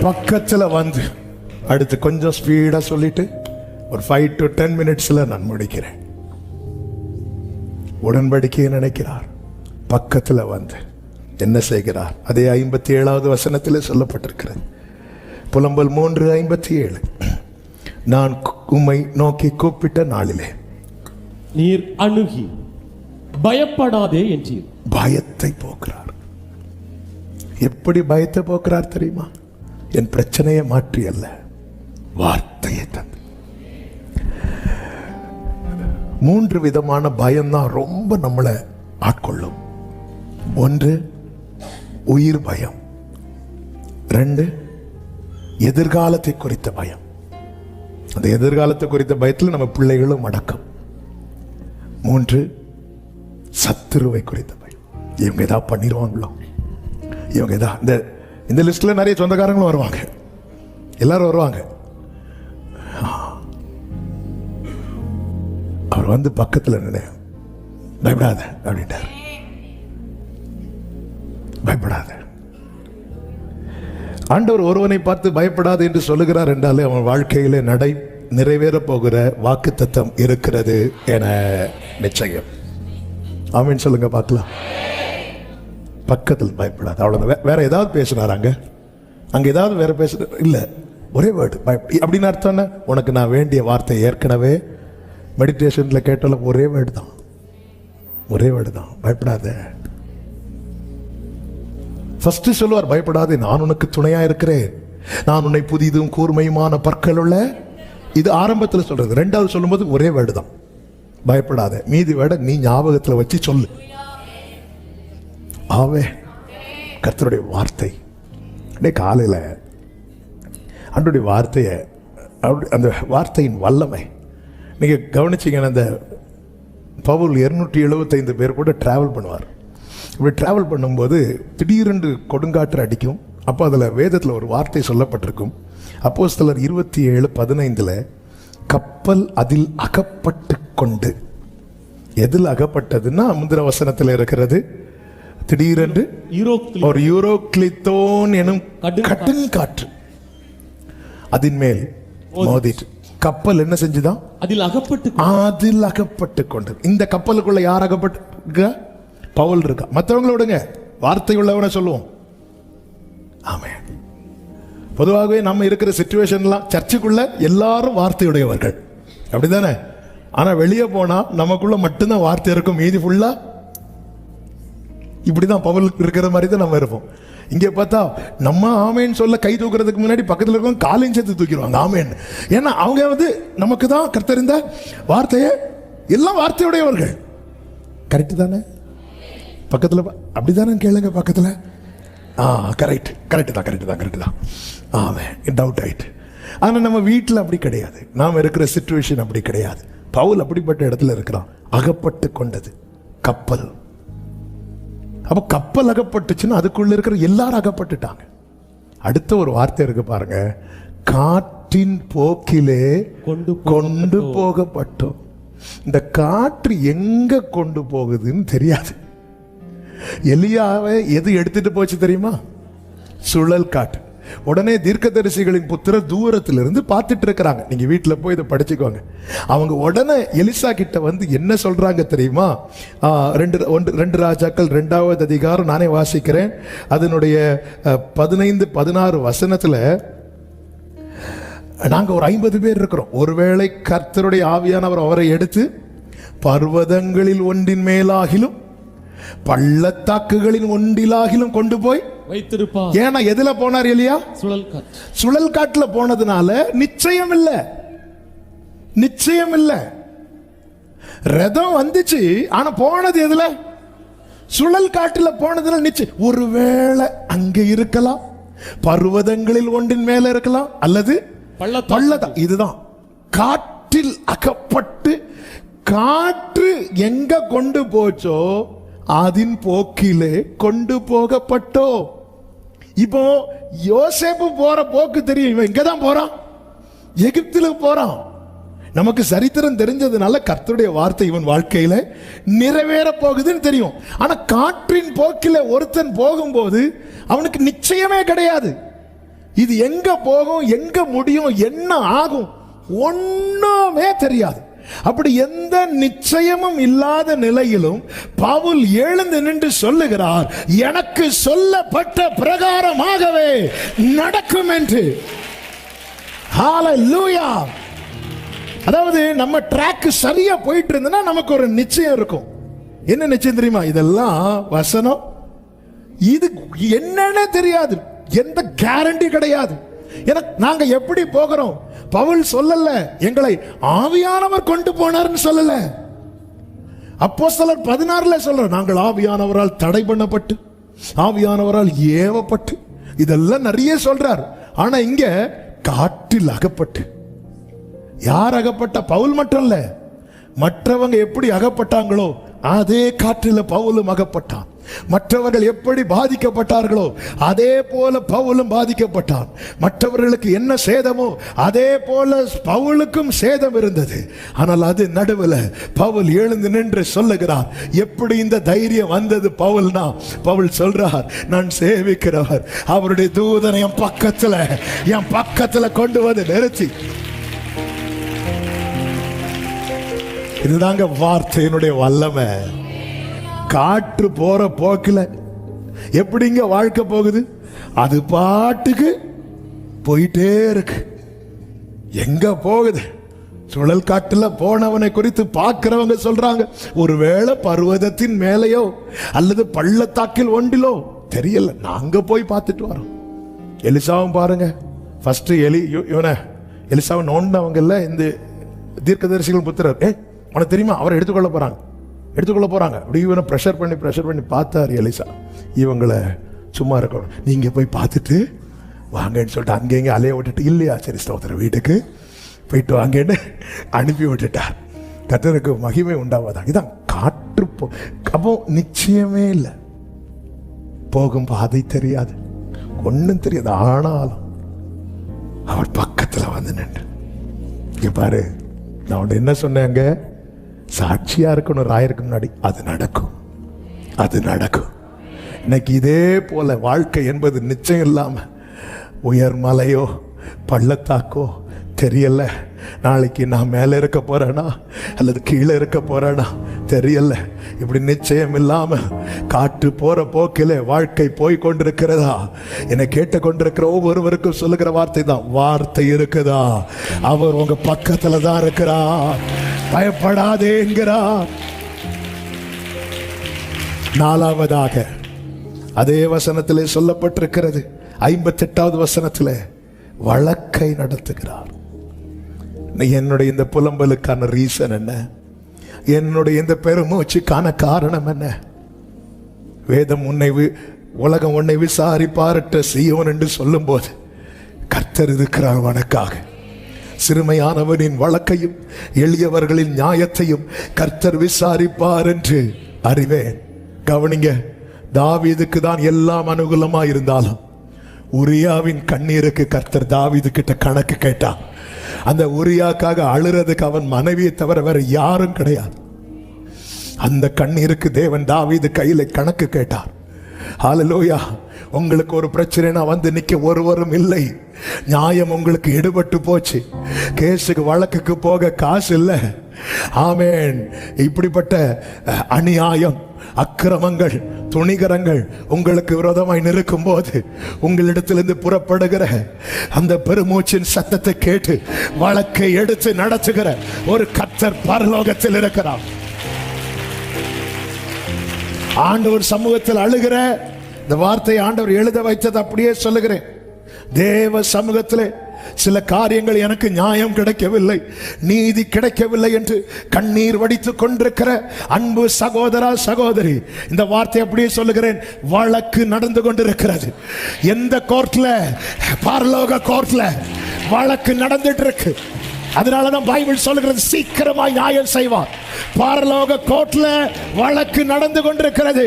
பக்கத்துல வந்து அடுத்து கொஞ்சம் ஸ்பீடா சொல்லிட்டு ஒரு 5 to 10 minutesல நான் முடிக்கிறேன். உடன்படிக்கையை நினைக்கிறார். பக்கத்துல வந்து என்ன செய்கிறார்? அதே 57வது வசனத்தில் சொல்லப்பட்டிருக்கிறது. புலம்பல் 3:57. நான் உம்மை நோக்கி கூப்பிட்ட நாளிலே நீர் அணுகி பயப்படாதே என்றீர். பயத்தை போக்குறார். எப்படி பயத்தை போக்குறார் தெரியுமா? என் பிரச்சனையை மாற்றி அல்ல, வார்த்தையை தந்து. 3 விதமான பயம்தான் ரொம்ப நம்மளை ஆட்கொள்ளும். 1, உயிர் பயம். 2, எதிர்காலத்தை குறித்த பயம். அந்த எதிர்காலத்தை குறித்த பயத்தில் நம்ம பிள்ளைகளும் அடக்கம். 3 சத்துருவை குறித்த பயம். இவங்க ஏதாவது பண்ணிடுவாங்களோ, இவங்க ஏதாவது இந்த லிஸ்ட்ல நிறைய சொந்தக்காரங்களும் வருவாங்க, எல்லாரும் வருவாங்க. அவர் வந்து பக்கத்துல பயப்படாத அப்படின்ட்டார். பயப்படாத. ஆண்டவர் ஒருவனை பார்த்து பயப்படாது என்று சொல்லுகிறார் என்றாலே அவன் வாழ்க்கையிலே நிறைவேற போகிற வாக்குத்தத்தம் இருக்கிறது என நிச்சயம். ஆமீன் சொல்லுங்க பார்க்கலாம். பக்கத்தில் பயப்படாது. அவ்வளவுதான். வேற ஏதாவது பேசுனாராங்க? அங்க ஏதாவது வேற பேசுற இல்ல, ஒரே வேர்டு அப்படின்னு அர்த்தம் என்ன? உனக்கு நான் வேண்டிய வார்த்தை ஏற்கனவே மெடிடேஷன்ல கேட்டாலும் ஒரே வேர்டு தான், ஒரே வேர்டு தான், பயப்படாத. ஃபர்ஸ்ட் சொல்லுவார், பயப்படாதே, நான் உனக்கு துணையா இருக்கிறேன், நான் உன்னை புதிதும் கூர்மையுமான பற்கள் உள்ள. இது ஆரம்பத்தில் சொல்றது. ரெண்டாவது சொல்லும்போது ஒரே வேர்டு தான், பயப்படாத. மீதி வேர்டை நீ ஞாபகத்தில் வச்சு சொல்லு. ஆவே கர்த்தருடைய வார்த்தை. காலையில் ஆண்டவருடைய வார்த்தையை, அந்த வார்த்தையின் வல்லமை நீங்க கவனிச்சிங்கன்னா, அந்த பவுல் 275 பேர் கூட டிராவல் பண்ணுவார். இப்படி டிராவல் பண்ணும்போது திடீரென்று கொடுங்காற்று அடிக்கும். அப்போ அதில் வேதத்தில் ஒரு வார்த்தை சொல்லப்பட்டிருக்கும். அப்போஸ்தலர் 27:15 கப்பல் அதில் அகப்பட்டு கொண்டு. எதில் அகப்பட்டதுன்னா முந்திர வசனத்தில் இருக்கிறது. திடீரென்று ஒரு யூரோக்ளித்தோன் எனும் கடுங்காற்று அதன் மேல் மோதிட்டு கப்பல் என்ன செஞ்சுதான்? அதில் அகப்பட்டு கொண்டு. இந்த கப்பலுக்குள்ள யார் அகப்பட்டு? பவுல் இருக்கா. மற்றவங்கள விடுங்க, வார்த்தை உள்ளவனை சொல்லுவோம். ஆமென். பொதுவாகவே நம்ம இருக்கிற சிச்சுவேஷன்லாம் சர்ச்சுக்குள்ள எல்லாரும் வார்த்தையுடையவர்கள், அப்படிதானே? ஆனா வெளியே போனா நமக்குள்ள மட்டும்தான் வார்த்தை இருக்கும், மீதி ஃபுல்லா இப்படிதான் பவுல் இருக்கிற மாதிரி தான் நம்ம இருப்போம். இங்கே பார்த்தா நம்ம ஆமேன்னு சொல்ல கை தூக்குறதுக்கு முன்னாடி பக்கத்தில் இருக்கவங்க காலையும் சேர்த்து தூக்கிடுவாங்க ஆமேன். ஏன்னா அவங்க வந்து நமக்கு தான் கர்த்தர் இந்த வார்த்தையை, எல்லாம் வார்த்தையுடையவர்கள். கரெக்டு தானே? பக்கத்தில் அப்படிதானே கேளுங்க. பக்கத்தில் கரெக்டு தான். ஆமாம், டவுட் ஆயிட்டு. ஆனால் நம்ம வீட்டில் அப்படி கிடையாது, நாம் இருக்கிற சிச்சுவேஷன் அப்படி கிடையாது. பவுல் அப்படிப்பட்ட இடத்துல இருக்கிறான், அகப்பட்டு கொண்டது கப்பல். அப்போ கப்பல் அகப்பட்டுச்சுன்னா அதுக்குள்ள இருக்கிற எல்லாரும் அகப்பட்டுட்டாங்க. அடுத்த ஒரு வார்த்தை இருக்கு பாருங்க, காற்றின் போக்கிலே கொண்டு போகப்பட்டோம். இந்த காற்று எங்க கொண்டு போகுதுன்னு தெரியாது. எலியாவை எது எடுத்துட்டு போச்சு தெரியுமா? சுழல் காற்று. உடனே தீர்க்கதரிசிகளின் புத்திரர் தூரத்திலிருந்து பார்த்துட்டு இருக்கிறாங்க. நீங்க வீட்டில் போய் இதை படிச்சுக்கோங்க. அவங்க உடனே எலிசா கிட்ட வந்து என்ன சொல்றாங்க தெரியுமா? 2 ராஜாக்கள் 2வது அதிகாரம் நானே வாசிக்கிறேன். அதனுடைய 15-16 வசனத்துல, நாங்க ஒரு 50 பேர் இருக்கிறோம். ஒருவேளை கர்த்தருடைய ஆவியானவர் அவரை எடுத்து பர்வதங்களில் ஒன்றின் மேலாகிலும் பள்ளத்தாக்குகளின் ஒன்றிலாகிலும் கொண்டு போய் வைத்திருப்பார். ஏன்னா எதுல போனார் எலியா? சுழல் காட்டுல போனதுனால நிச்சயம் இல்ல. ரதம் வந்துச்சு, ஆனா போனது எதுல? சுழல் காட்டுல போனதுனால நிச்சயம். ஒருவேளை அங்க இருக்கலாம், பர்வதங்களில் ஒன்றின் மேல இருக்கலாம், அல்லது பள்ளத்தாக்கு. இதுதான் காற்றில் அகப்பட்டு. காற்று எங்க கொண்டு போச்சோ அதன் போக்கிலே கொண்டு போகப்பட்டோ. இப்போ யோசேப்பு போற போக்கு தெரியும். இவன் இங்கதான் போறான், எகிப்தில போறான். நமக்கு சரித்திரம் தெரிஞ்சதுனால கர்த்தருடைய வார்த்தை இவன் வாழ்க்கையில நிறைவேற போகுதுன்னு தெரியும். ஆனா காற்றின் போக்கில ஒருத்தன் போகும்போது அவனுக்கு நிச்சயமே கிடையாது. இது எங்க போகும், எங்க முடியும், என்ன ஆகும், ஒண்ணுமே தெரியாது. அப்படி எந்த நிச்சயமும் இல்லாத நிலையிலும் பவுல் எழுந்து நின்று சொல்லுகிறார், எனக்கு சொல்லப்பட்ட பிரகாரமாகவே நடக்கும் என்று. ஹல்லேலூயா. அதாவது நம்ம ட்ராக் சரியா போயிட்டு இருந்தனா நமக்கு ஒரு நிச்சயம் இருக்கும். என்ன நிச்சயம் தெரியுமா? இதெல்லாம் வசனம், இது என்னன்னு தெரியாது, எந்த கேரண்டி கிடையாது. நாங்க எப்படி போகிறோம்? பவுல் சொல்லல எங்களை ஆவியானவர் கொண்டு போனார்னு சொல்லல. அப்போஸ்தலர் 16 சொல்ற, நாங்கள் ஆவியானவரால் தடை பண்ணப்பட்டு ஆவியானவரால் ஏவப்பட்டு, இதெல்லாம் நிறைய சொல்றார். ஆனா இங்க காற்றில் அகப்பட்டு. யார் அகப்பட்ட? பவுல் மட்டும் இல்ல, மற்றவங்க எப்படி அகப்பட்டாங்களோ அதே காற்றில பவுலும் அகப்பட்டான். மற்றவர்கள் எப்படி பாதிக்கப்பட்டார்களோ அதே போல பவுலும் பாதிக்கப்பட்டான். மற்றவர்களுக்கு என்ன சேதமோ அதே போல பவுலுக்கும் சேதம் இருந்தது. ஆனால் அது நடுவில் பவுல் எழுந்து நின்று சொல்லுகிறார். எப்படி இந்த தைரியம் வந்தது பவுல்னா, பவுல் சொல்றார், நான் சேவிக்கிறவர் அவருடைய தூதனை என் பக்கத்துல கொண்டு வந்து நிறுத்தி. இதுதாங்க வார்த்தையினுடைய வல்லமை. காற்று போற போக்கில் எப்படிங்க வாழ்க்கை போகுது? அது பாட்டுக்கு போயிட்டே இருக்கு. எங்க போகுது? சுழல் காட்டுல போனவனை குறித்து பார்க்கிறவங்க சொல்றாங்க, ஒருவேளை பர்வதத்தின் மேலேயோ அல்லது பள்ளத்தாக்கில் ஒன்றிலோ தெரியல, நாங்க போய் பார்த்துட்டு வரோம். எலிசாவும் பாருங்க, ஃபர்ஸ்ட் எலிசாவை நோண்டவங்கல்ல இந்த தீர்க்கதரிசிகள் புத்திரர். உனக்கு தெரியுமா அவரை எடுத்துக்கொள்ள போறாங்க. அப்படி இவனை ப்ரெஷர் பண்ணி பார்த்தார் எலிசா, இவங்களை சும்மா இருக்கணும், நீங்க போய் பார்த்துட்டு வாங்கன்னு சொல்லிட்டு அங்கேங்க அலைய விட்டுட்டு, இல்லையா சரி ஸ்தோத்திரம் வீட்டுக்கு போயிட்டு வாங்கன்னு அனுப்பி விட்டுட்டார். கர்த்தருக்கு மகிமை உண்டாவதாக. இதான் காற்று அப்போ நிச்சயமே இல்லை, போகும் பாதை தெரியாது, ஒன்றும் தெரியாது. ஆனாலும் அவர் பக்கத்துல வந்து நின்று, இங்க பாரு நான் உன்னை என்ன சொன்னேங்க, சாட்சியா இருக்கணும் ராயருக்கு முன்னாடி, அது நடக்கும். இன்னைக்கு இதே போல வாழ்க்கை என்பது நிச்சயம் இல்லாம உயர் மலையோ பள்ளத்தாக்கோ தெரியல, நாளைக்கு நான் மேலே இருக்க போறேனா அல்லது கீழே இருக்க போறேனா தெரியல. இப்படி நிச்சயம் இல்லாம காற்று போற போக்கிலே வாழ்க்கை போய் கொண்டிருக்கிறதா? என்னை கேட்டுக்கொண்டிருக்கிற ஒவ்வொருவருக்கும் சொல்லுகிற வார்த்தை தான், வார்த்தை இருக்குதா? அவர் உங்க பக்கத்துல தான் இருக்கிறார், பயப்படாதே என்கிறார். நாலாவதாக அதே வசனத்திலே சொல்லப்பட்டிருக்கிறது, 58வது வசனத்திலே வழக்கை நடத்துகிறார். என்னுடைய இந்த புலம்பலுக்கான ரீசன் என்ன? என்னுடைய இந்த பெருமூச்சுக்கான காரணம் என்ன? வேதம் உலகம் உன்னை விசாரிப்பாரட்ட செய்யவன் என்று சொல்லும் போது கர்த்தர் இருக்கிறார் உனக்காக. சிறுமையானவனின் வழக்கையும் எளியவர்களின் நியாயத்தையும் கர்த்தர் விசாரிப்பார் என்று அறிவேன். கவனிங்க, தாவீதுக்கு தான் எல்லாம் அனுகூலமா இருந்தாலும் உரியாவின் கண்ணீருக்கு கர்த்தர் தாவீது கிட்ட கணக்கு கேட்டான். அந்த உரியாக்காக அழுறதுக்கு அவன் மனைவியை தவிர வேற யாரும் கிடையாது. அந்த கண்ணீருக்கு தேவன் தாவீது கையில கணக்கு கேட்டார். ஹல்லேலூயா. உங்களுக்கு ஒரு பிரச்சனைனா வந்து நிக்க ஒருவரும் இல்லை. நியாயம் உங்களுக்கு எடுபட்டு போச்சு, கேஸுக்கு வழக்குக்கு போக காசு இல்லை. ஆமேன். இப்படிப்பட்ட அநியாயம், அக்கிரமங்கள், துணிகரங்கள் உங்களுக்கு விரோதமாய் நிற்கும் போது உங்களிடத்திலிருந்து புறப்படுகிற அந்த பெருமூச்சின் சத்தத்தை கேட்டு வழக்கை எடுத்து நடத்துகிற ஒரு கர்த்தர் பரலோகத்தில் இருக்கிறார். ஆண்டவர் சமூகத்தில் அழுகிற இந்த வார்த்தை ஆண்டவர் எழுத வைத்தது அப்படியே சொல்லுகிறேன். தேவ சமூகத்திலே சில காரியங்கள் எனக்கு நியாயம் கிடைக்கவில்லை, நீதி கிடைக்கவில்லை என்று கண்ணீர் வடித்துக் கொண்டிருக்கிற அன்பு சகோதரா சகோதரி, இந்த வார்த்தை அப்படியே சொல்லுகிறேன். வழக்கு நடந்து கொண்டிருக்கிறது. எந்த கோர்ட்ல? பரலோக கோர்ட்ல வழக்கு நடந்துட்டு இருக்கு. அதனாலதான் பைபிள் சொல்லுகிறது, சீக்கிரமாய் நியாயம் செய்வார். பரலோக கோர்ட்ல வழக்கு நடந்து கொண்டிருக்கிறது.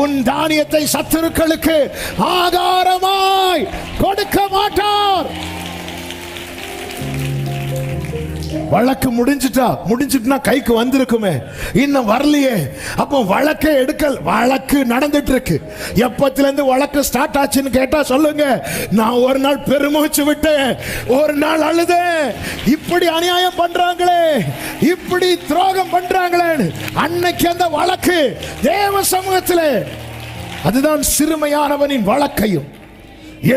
உன் தானியத்தை சத்துருக்களுக்கு ஆகாரமாய் கொடுக்க மாட்டார். வழக்கு முடிஞ்சிட்டுனா கைக்கு வந்திருக்குமே, இன்னும் வரலையே. அப்போ வழக்கை வழக்கு நடந்துட்டு இருக்கு. எப்பத்துல இருந்து வழக்கு ஸ்டார்ட் ஆச்சுன்னு கேட்டா சொல்லுங்க. நான் ஒரு நாள் பெருமூச்சு விட்டேன், ஒரு நாள் அழுதேன். இப்படி அநியாயம் பண்றாங்களே, இப்படி துரோகம் பண்றாங்களே, அன்னைக்கு அந்த வழக்கு தேவ சமூகத்திலே. அதுதான் சிறுமையானவனின் வழக்கையும்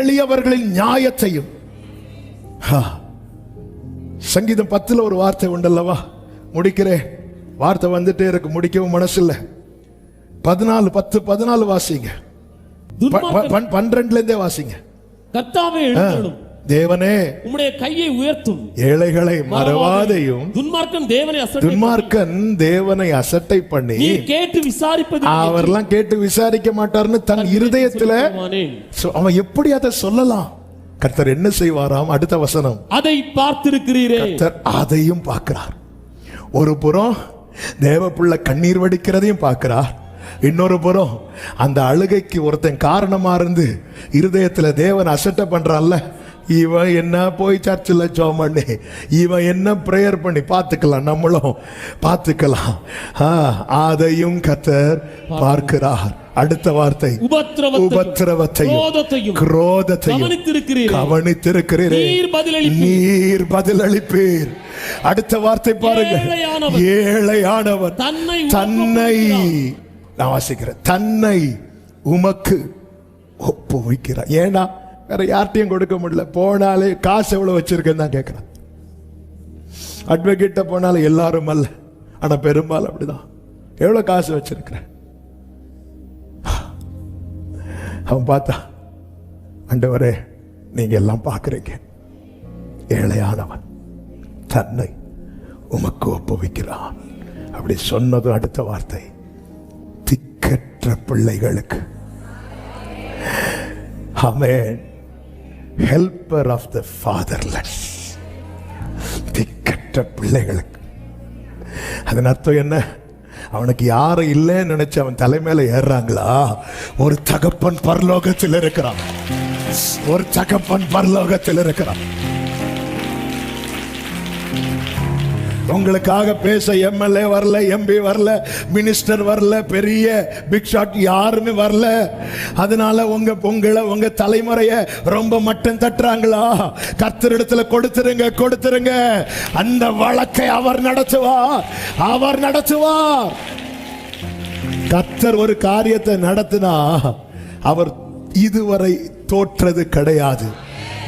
எளியவர்களின் நியாயத்தையும். சங்கீதம் 10 ஒரு வார்த்தை உண்டல்லவா, முடிக்கிறேன். வார்த்தை வந்துட்டே இருக்கு, முடிக்கவும் மனசு இல்ல. 14 வாசிங்க, 12 இருந்தே வாசிங்க. கர்த்தாவே எழுந்தருளும், தேவனே உம்முடைய கையை உயர்த்தும், ஏழைகளை மறவாதையும். துன்மார்க்கன் தேவனை அசட்டை பண்ணி கேட்டு விசாரிப்பது, அவர்லாம் கேட்டு விசாரிக்க மாட்டார்னு தன் இருதயத்துல அவன் எப்படி அதை சொல்லலாம்? கர்த்தர் என்ன செய்வாராம்? அடுத்த வசனம், அதை பார்த்திருக்கிறீரே. கர்த்தர் அதையும் பார்க்கிறார். ஒரு புறம் தேவ பிள்ளை கண்ணீர் வடிக்கிறதையும் பார்க்கிறார். இன்னொரு புறம் அந்த அழுகைக்கு ஒருத்தன் காரணமா இருந்து இருதயத்துல தேவன் அசட்டை பண்றான்ல, இவன் என்ன போய் சர்ச்சில் ஜெபம் பண்ணி, இவன் என்ன பிரேயர் பண்ணி, பார்த்துக்கலாம், நம்மளும் பார்த்துக்கலாம். அதையும் கர்த்தர் பார்க்கிறார். அடுத்த வார்த்தை, உபத்திரவத்தையும் குரோதத்தையும் கவனித்திருக்கிறீரே, நீர் பதிலளிப்பீர். அடுத்த வார்த்தை பாருங்க, ஏழையானவன் தன்னை, நான் வாசிக்கிறேன், தன்னை உமக்கு ஒப்புவிக்கிறார். ஏன்னா வேற யார்ட்டையும் கொடுக்க முடியல. போனாலே காசு எவ்வளவு வச்சிருக்கேன்னு தான் கேட்கிறான். அட்வொகேட்ட போனாலும் எல்லாரும் அல்ல, ஆனா பெரும்பாலும் அப்படிதான். எவ்வளவு காசு வச்சிருக்கிறேன்? அவன் பார்த்தா, ஆண்டவரே நீங்க எல்லாம் பார்க்கிறீங்க, ஏழையானவன் தன்னை உமக்கு ஒப்புவிக்கிறான். அப்படி சொன்னதும் அடுத்த வார்த்தை, திக்கற்ற பிள்ளைகளுக்கு ஆமென், ஹெல்பர் ஆஃப் த ஃபாதர்லெஸ். திக்கற்ற பிள்ளைகளுக்கு. அதன் அர்த்தம் என்ன? அவனுக்கு யாரும் இல்லைன்னு நினைச்சு அவன் தலைமையில ஏறாங்களா, ஒரு தகப்பன் பரலோகத்தில் இருக்கிறான், ஒரு தகப்பன் பரலோகத்தில் இருக்கிறான். உங்களுக்காக பேச எம்எல்ஏ வரல, எம்பி வரல, மினிஸ்டர் வரல, பெரிய பிக் ஷாட் யாருமே வரல. அதனால உங்க தலைமுறைய ரொம்ப மட்டம் தட்டுறாங்களா? கர்த்தரிடத்துல கொடுத்துருங்க. அந்த வழக்கை அவர் நடத்துவார். கர்த்தர் ஒரு காரியத்தை நடத்தினா அவர் இதுவரை தோற்றது கிடையாது.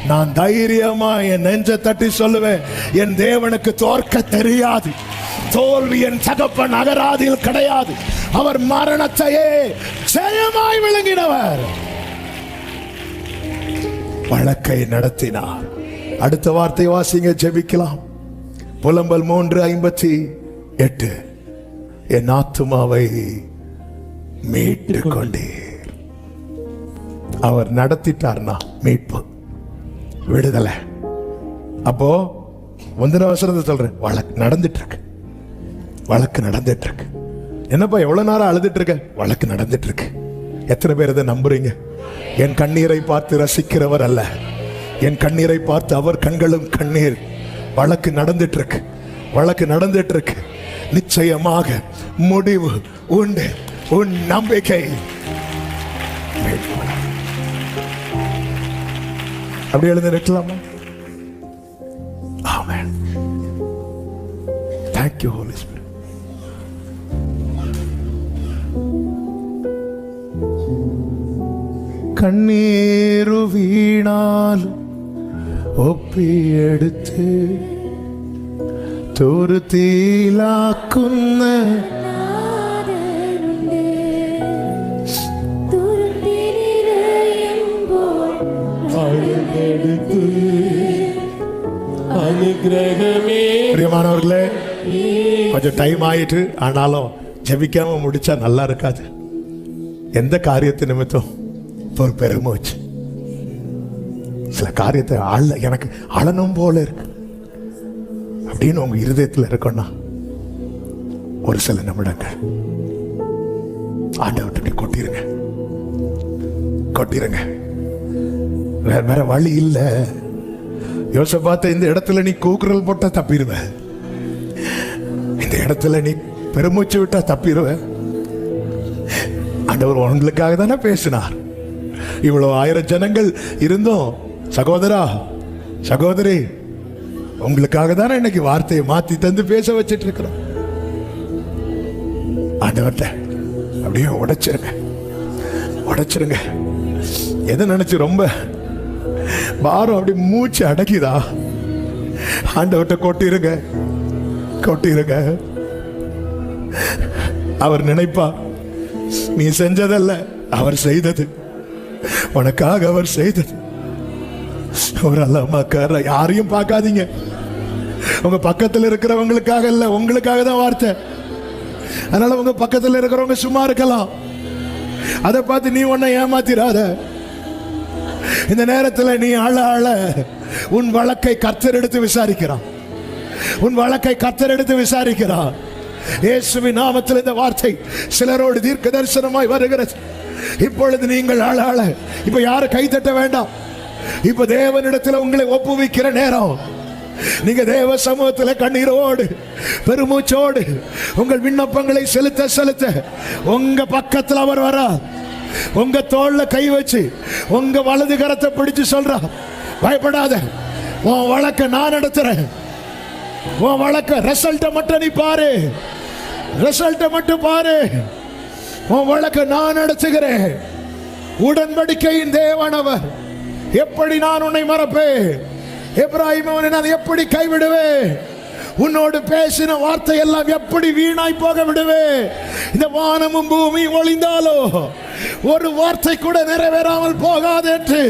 நான் தைரியமா என் நெஞ்ச தட்டி சொல்லுவேன், என் தேவனுக்கு தோற்க தெரியாது. தோல்வி என் தகப்பன் அகராதியில் கிடையாது. அவர் மரணத்தையே ஜெயமாய் விளங்கினவர். வழக்கை நடத்தினார். அடுத்த வார்த்தை வாசிங்க, ஜெபிக்கலாம். புலம்பல் 3:58, என் ஆத்துமாவை மீட்டு கொண்டீர். அவர் நடத்திட்டார்னா மீட்பு, விடுதலை. அப்போ முந்தின வசனத்தை சொல்றேன், வழக்கு நடந்துட்டு இருக்கு. என்னப்பா எவ்வளவு நேரம் அழுதுட்டு இருக்க? வழக்கு நடந்துட்டு இருக்கு. எத்தனை பேர் இதை நம்புறீங்க? என் கண்ணீரை பார்த்து ரசிக்கிறவர் அல்ல, என் கண்ணீரை பார்த்து அவர் கண்களும் கண்ணீர். வழக்கு நடந்துட்டு இருக்கு. நிச்சயமாக முடிவு உண்டு. உன் நம்பிக்கை அப்படி எழுந்து நிற்கலாமா? ஆமென். Thank you, Holy Spirit. கண்ணீரு வீணால் ஒப்பி எடுத்து തുരുത്തിയിലാക്കുന്ന பிரியமானவர்களே, கொஞ்சம் டைம் ஆயிட்டு, ஆனாலும் ஜெபிக்காம முடிச்சா நல்லா இருக்காது. எந்த காரியத்தை நிமித்தம் ஒரு பெருமை வச்சு சில காரியத்தை எனக்கு அழணும் போல இருக்கு அப்படின்னு உங்க இருதயத்தில் இருக்கணும்னா ஒரு சில நிமிடங்கள் ஆண்டவர்கிட்ட கொட்டிருங்க. வேற வழி இல்ல. யோசபாத்தை, இந்த இடத்துல நீ கூக்குரல் போட்டா தப்பிடுவ, இந்த இடத்துல நீ பெருமூச்சு விட்டா தப்பிடுவ. ஆண்டவர் உங்களுக்காக தானே பேசினார். இவ்வளவு 1000 ஜனங்கள் இருந்தோம், சகோதரா சகோதரி, உங்களுக்காக தானே இன்னைக்கு வார்த்தையை மாத்தி தந்து பேச வச்சிட்டு இருக்கிறோம். ஆண்டவர்கிட்ட அப்படியே உடைச்சிருங்க. எதை நினைச்சு ரொம்ப பாரம் அப்படி மூச்சு அடக்கிதா, ஆண்டவர்கிட்ட கொட்டிருங்க. அவர் நினைப்பா, நீ செஞ்சதல்ல, அவர் செய்தது, உனக்காக அவர் செய்தது. ஒரு அல்லமாக்கார யாரையும் பார்க்காதீங்க. உங்க பக்கத்தில் இருக்கிறவங்களுக்காக இல்ல, உங்களுக்காக தான் வார்த்தை. அதனால உங்க பக்கத்தில் இருக்கிறவங்க சும்மா இருக்கலாம், அதை பார்த்து நீ உன்னை ஏமாத்திராத. இந்த நேரத்தில் நீ அழ உன் வழக்கை கர்த்தர் எடுத்து விசாரிக்கிறான். இயேசுவின் நாமத்தில் இந்த வார்த்தை சிலரோடு தீர்க்க தரிசனமாய் வருகிறது. இப்பொழுது நீங்கள் ஆளாள இப்ப யாரும் கைத்தட்ட வேண்டாம். இப்ப தேவனிடத்தில் உங்களை ஒப்புவிக்கிற நேரம். நீங்க தேவ சமூகத்தில் கண்ணீரோடு பெருமூச்சோடு உங்கள் விண்ணப்பங்களை செலுத்த செலுத்த உங்க பக்கத்தில் அவர் வரா. உங்க தோள்ல கை வச்சு உங்க வலது கரத்தை பிடிச்சு சொல்றா, பயப்படாத, உன் வழக்க நான் நடத்துறேன். உன் வழக்க ரிசல்ட்ட மட்டும் நீ பாரு, ரிசல்ட்ட மட்டும் பாரு. உன் வழக்க நான் நடத்துகிறேன். உடன்படிக்கையின் தேவனவர். எப்படி நான் உன்னை மறப்பேன்? எப்ராஹிம் அவனை நான் எப்படி கைவிடுவேன்? உன்னோடு பேசின வார்த்தை எல்லாம் எப்படி வீணாய் போக விடுவேன்? இந்த வானமும் பூமி ஒளிந்தாலோ ஒரு வார்த்தை கூட நிறைவேறாமல் போகாது என்று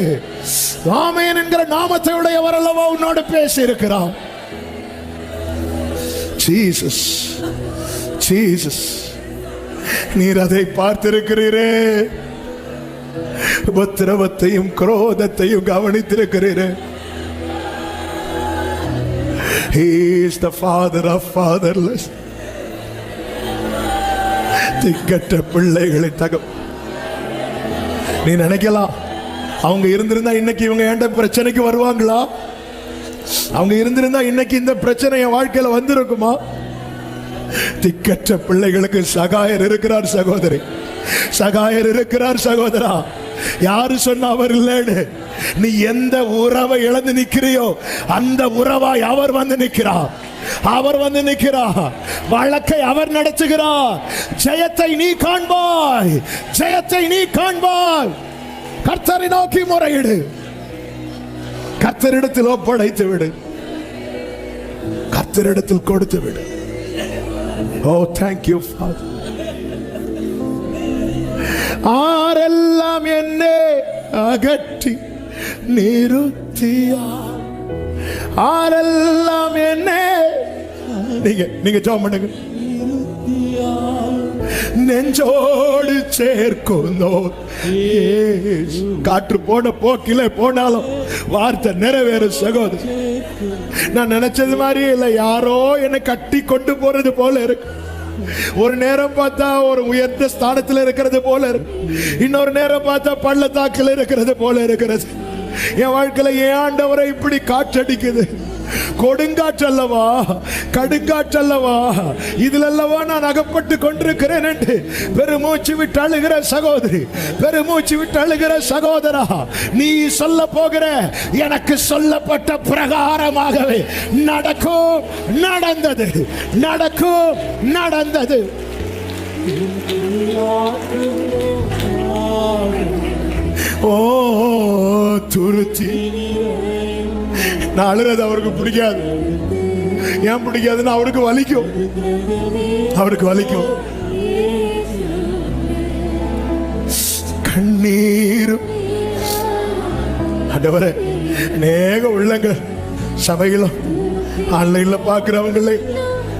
ஆமென் என்கிற நாமத்தை உடையவர் அல்லவா உன்னோடு பேசி இருக்கிறான். ஜீசஸ், ஜீசஸ், நீர் அதை பார்த்திருக்கிறீரே. உபத்திரவத்தையும் குரோதத்தையும் கவனித்திருக்கிறீரே. He is the father of fatherless. திக்கற்ற பிள்ளைகளை நீ நினைக்கலாம், அவங்க இருந்திருந்தா இன்னைக்கு இவங்க ஏண்ட பிரச்சனைக்கு வருவாங்களா? அவங்க இருந்திருந்தா இன்னைக்கு இந்த பிரச்சனை என் வாழ்க்கையில வந்திருக்குமா? திக்கற்ற பிள்ளைகளுக்கு சகாயர் இருக்கிறார் சகோதரி, சகாயர் இருக்கிறார் சகோதரா. யாரு சொன்ன அவர் இல்லைன்னு? நீ எந்த உறவை இழந்து நிக்கிறியோ அந்த உறவாய் அவர் வந்து நிற்கிறார். அவர் வந்து நிற்கிறார். வழக்கை அவர் நடத்துகிறார். ஜெயத்தை நீ காண்பாய், ஜெயத்தை நீ காண்பாய். கர்த்தரை நோக்கி முறையிடு, கர்த்தரிடத்தில் ஒப்படைத்து விடு, கர்த்தரிடத்தில் கொடுத்து விடு. Oh thank you father. ஆரெல்லாம் என்னை அகற்றி நிறுத்தியா, ஆரெல்லாம் என்னை நீங்க ஜெபம் பண்ணுங்க. நெஞ்சோடு சேர்க்கொண்டோ. காற்று போன போக்கில போனாலும் வார்த்தை நிறைவேறும் சகோதரர். நான் நினைச்சது மாதிரி இல்லை, யாரோ என்னை கட்டி கொண்டு போறது போல இருக்கு. ஒரு நேரம் பார்த்தா ஒரு உயர்ந்த ஸ்தானத்தில் இருக்கிறது போல இருக்கு, இன்னொரு நேரம் பார்த்தா பள்ளத்தாக்கில் இருக்கிறது போல இருக்கிறது. என் வாழ்க்கையில ஏன் ஆண்டவரை இப்படி காற்றடிக்குது? கொடுங்காற்றல்லவா, கடுங்காற்றல்லவா, இதுல அல்லவா நான் அகப்பட்டு கொண்டிருக்கிறேன் என்று பெருமூச்சு விட்டு அழுகிற சகோதரி, பெருமூச்சு விட்டு அழுகிற சகோதரா, நீ சொல்ல போகிற எனக்கு சொல்லப்பட்ட பிரகாரமாகவே நடக்கும், நடந்தது, நடக்கும், நடந்தது. ஓ துருத்தி, நான் அழுறது அவருக்கு பிடிக்காது. ஏன் பிடிக்காதுன்னு அவருக்கு வலிக்கும், அவருக்கு வலிக்கும். கண்ணீர் ஆண்டவரே, அநேக உள்ளங்க சபைகளும் ஆன்லைன்ல பாக்குறவங்களே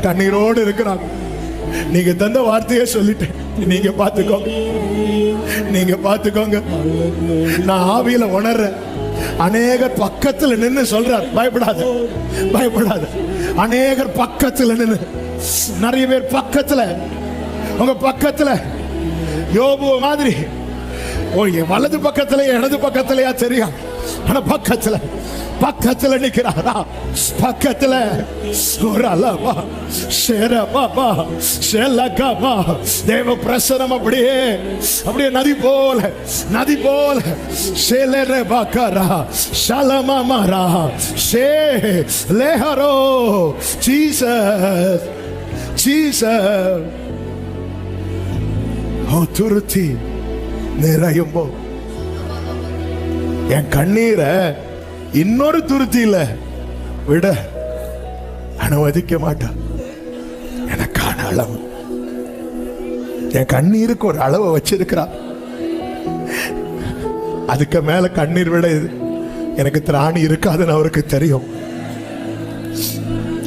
கண்ணீரோடு இருக்கிறாங்க. நீங்க தந்த வார்த்தையே சொல்லிட்டேன், நீங்க பாத்துக்கோங்க, நீங்க பாத்துக்கோங்க. நான் ஆவியில உணர்றேன். அநேகர் பக்கத்தில் நின்று சொல்றார், பயப்படாத, பயப்படாத. அநேகர் பக்கத்தில் நின்று, நிறைய பேர் பக்கத்துல, உங்க பக்கத்துல யோபு மாதிரி வலது பக்கத்துல இடது பக்கத்துலயா தெரியும், ஆனா பக்கத்துல பக்கத்துல நிக்கிறாரா, பக்கத்துல தேவ பிரசனம் அப்படியே அப்படியே நதி போல, நதி போல ஷேலே பாக்கரா ஷலமா மாரா ஷே லேஹரோ ஜீசஸ் ஜீசஸ். ஓ துருத்தி நிறையும்போ என் கண்ணீரை இன்னொரு துருத்தியில விட அனுமதிக்க மாட்டான். எனக்கான அளவு, என் கண்ணீருக்கு ஒரு அளவை வச்சிருக்கிறான். அதுக்கு மேல கண்ணீர் விட எனக்கு திராணி இருக்காதுன்னு அவருக்கு தெரியும்.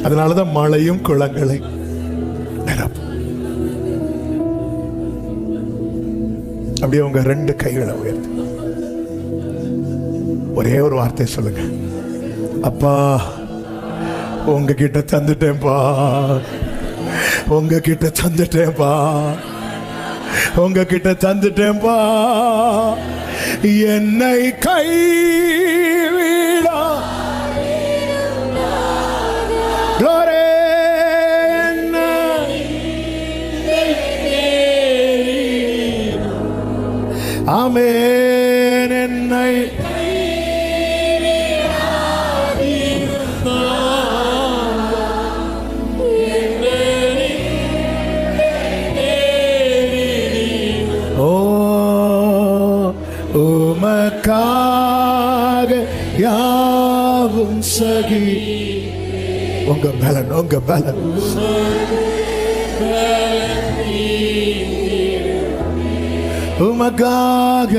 அதனாலதான் மழையும் குளங்களை நிரப்பும். அப்படியே உங்க ரெண்டு கைகளை உயர்த்து ஒரே ஒரு வார்த்தை சொல்லுங்க, அப்பா உங்ககிட்ட தந்துட்டேன்ப்பா, உங்ககிட்ட தந்துட்டேன்பா, உங்ககிட்ட தந்துட்டேன்பா. என்னை கைவிடா glory. ஆமென். என்னை ஓ உமக்காக யாவும் சகி. உங்க பலன், உங்க பலன். உமக்காக,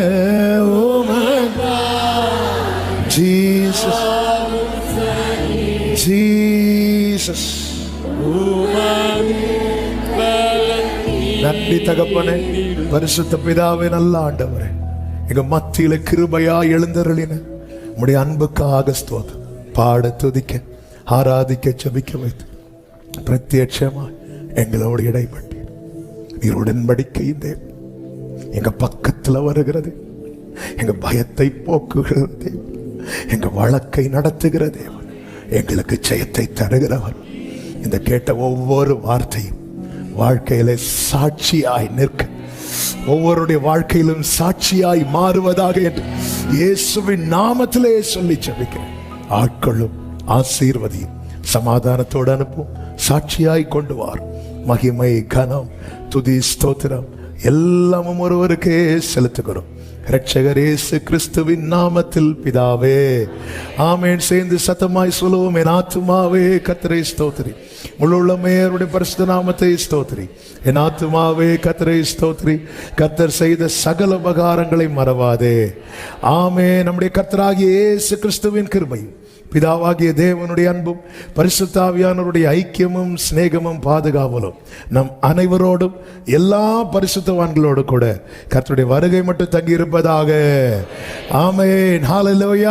ஜீசஸ், ஜீசஸ். நன்றி தகப்பனே, பரிசுத்த பிதாவே, நல்ல ஆண்டவரே, எங்க மத்தியில கிருபையா எழுந்தருளின உம்முடைய அன்புக்காக ஸ்தோத்திரம். பாட, துதிக்க, ஆராதிக்க, ஜெபிக்க வைத்து பிரத்யட்சமாய் எங்களோடு இடைப்பட்டு நீர் உடன்படிக்கையின் தேவன், எங்க பக்கத்துல வருகிறது, எங்க பயத்தை போக்குகிற தேவன், எங்க வழக்கை நடத்துகிற தேவன், எங்களுக்கு ஜெயத்தை தருகிறவர். இந்த கேட்ட ஒவ்வொரு வார்த்தையும் வாழ்க்கையில சாட்சியாய் நிற்க, ஒவ்வொருடைய வாழ்க்கையிலும் சாட்சியாய் மாறுவதாக என்று இயேசுவின் நாமத்திலே சொல்லி ஜெபிக்கிறேன். ஆட்களும் ஆசீர்வதியும் சமாதானத்தோடு அனுப்பும், சாட்சியாய் கொண்டு வார். மகிமை, கனம், துதி, ஸ்தோத்திரம் எல்லாமும் ஒருவருக்கே செலுத்துகிறோம். இரட்சகர் இயேசு கிறிஸ்துவின் நாமத்தில் பிதாவே, ஆமென். சேர்ந்து சத்தமாய் சொல்லுவோம். என் ஆத்துமாவே கர்த்தரை ஸ்தோத்திரி, முழுள்ளமே அவருடைய பரிசுத்த நாமத்தை ஸ்தோத்திரி. என் ஆத்துமாவே கர்த்தரை ஸ்தோத்திரி, கர்த்தர் செய்த சகல உபகாரங்களை மறவாதே. ஆமென். நம்முடைய கர்த்தராகிய இயேசு கிறிஸ்துவின் கிருபையும் பிதாவாகிய தேவனுடைய அன்பும் பரிசுத்த ஆவியானவருடைய ஐக்கியமும் சிநேகமும் பாதுகாவலும் நம் அனைவரோடும் எல்லா பரிசுத்தவான்களோடு கூட கர்த்தருடைய வருகை மட்டும் தங்கி இருப்பதாக. ஆமென். ஹல்லேலூயா.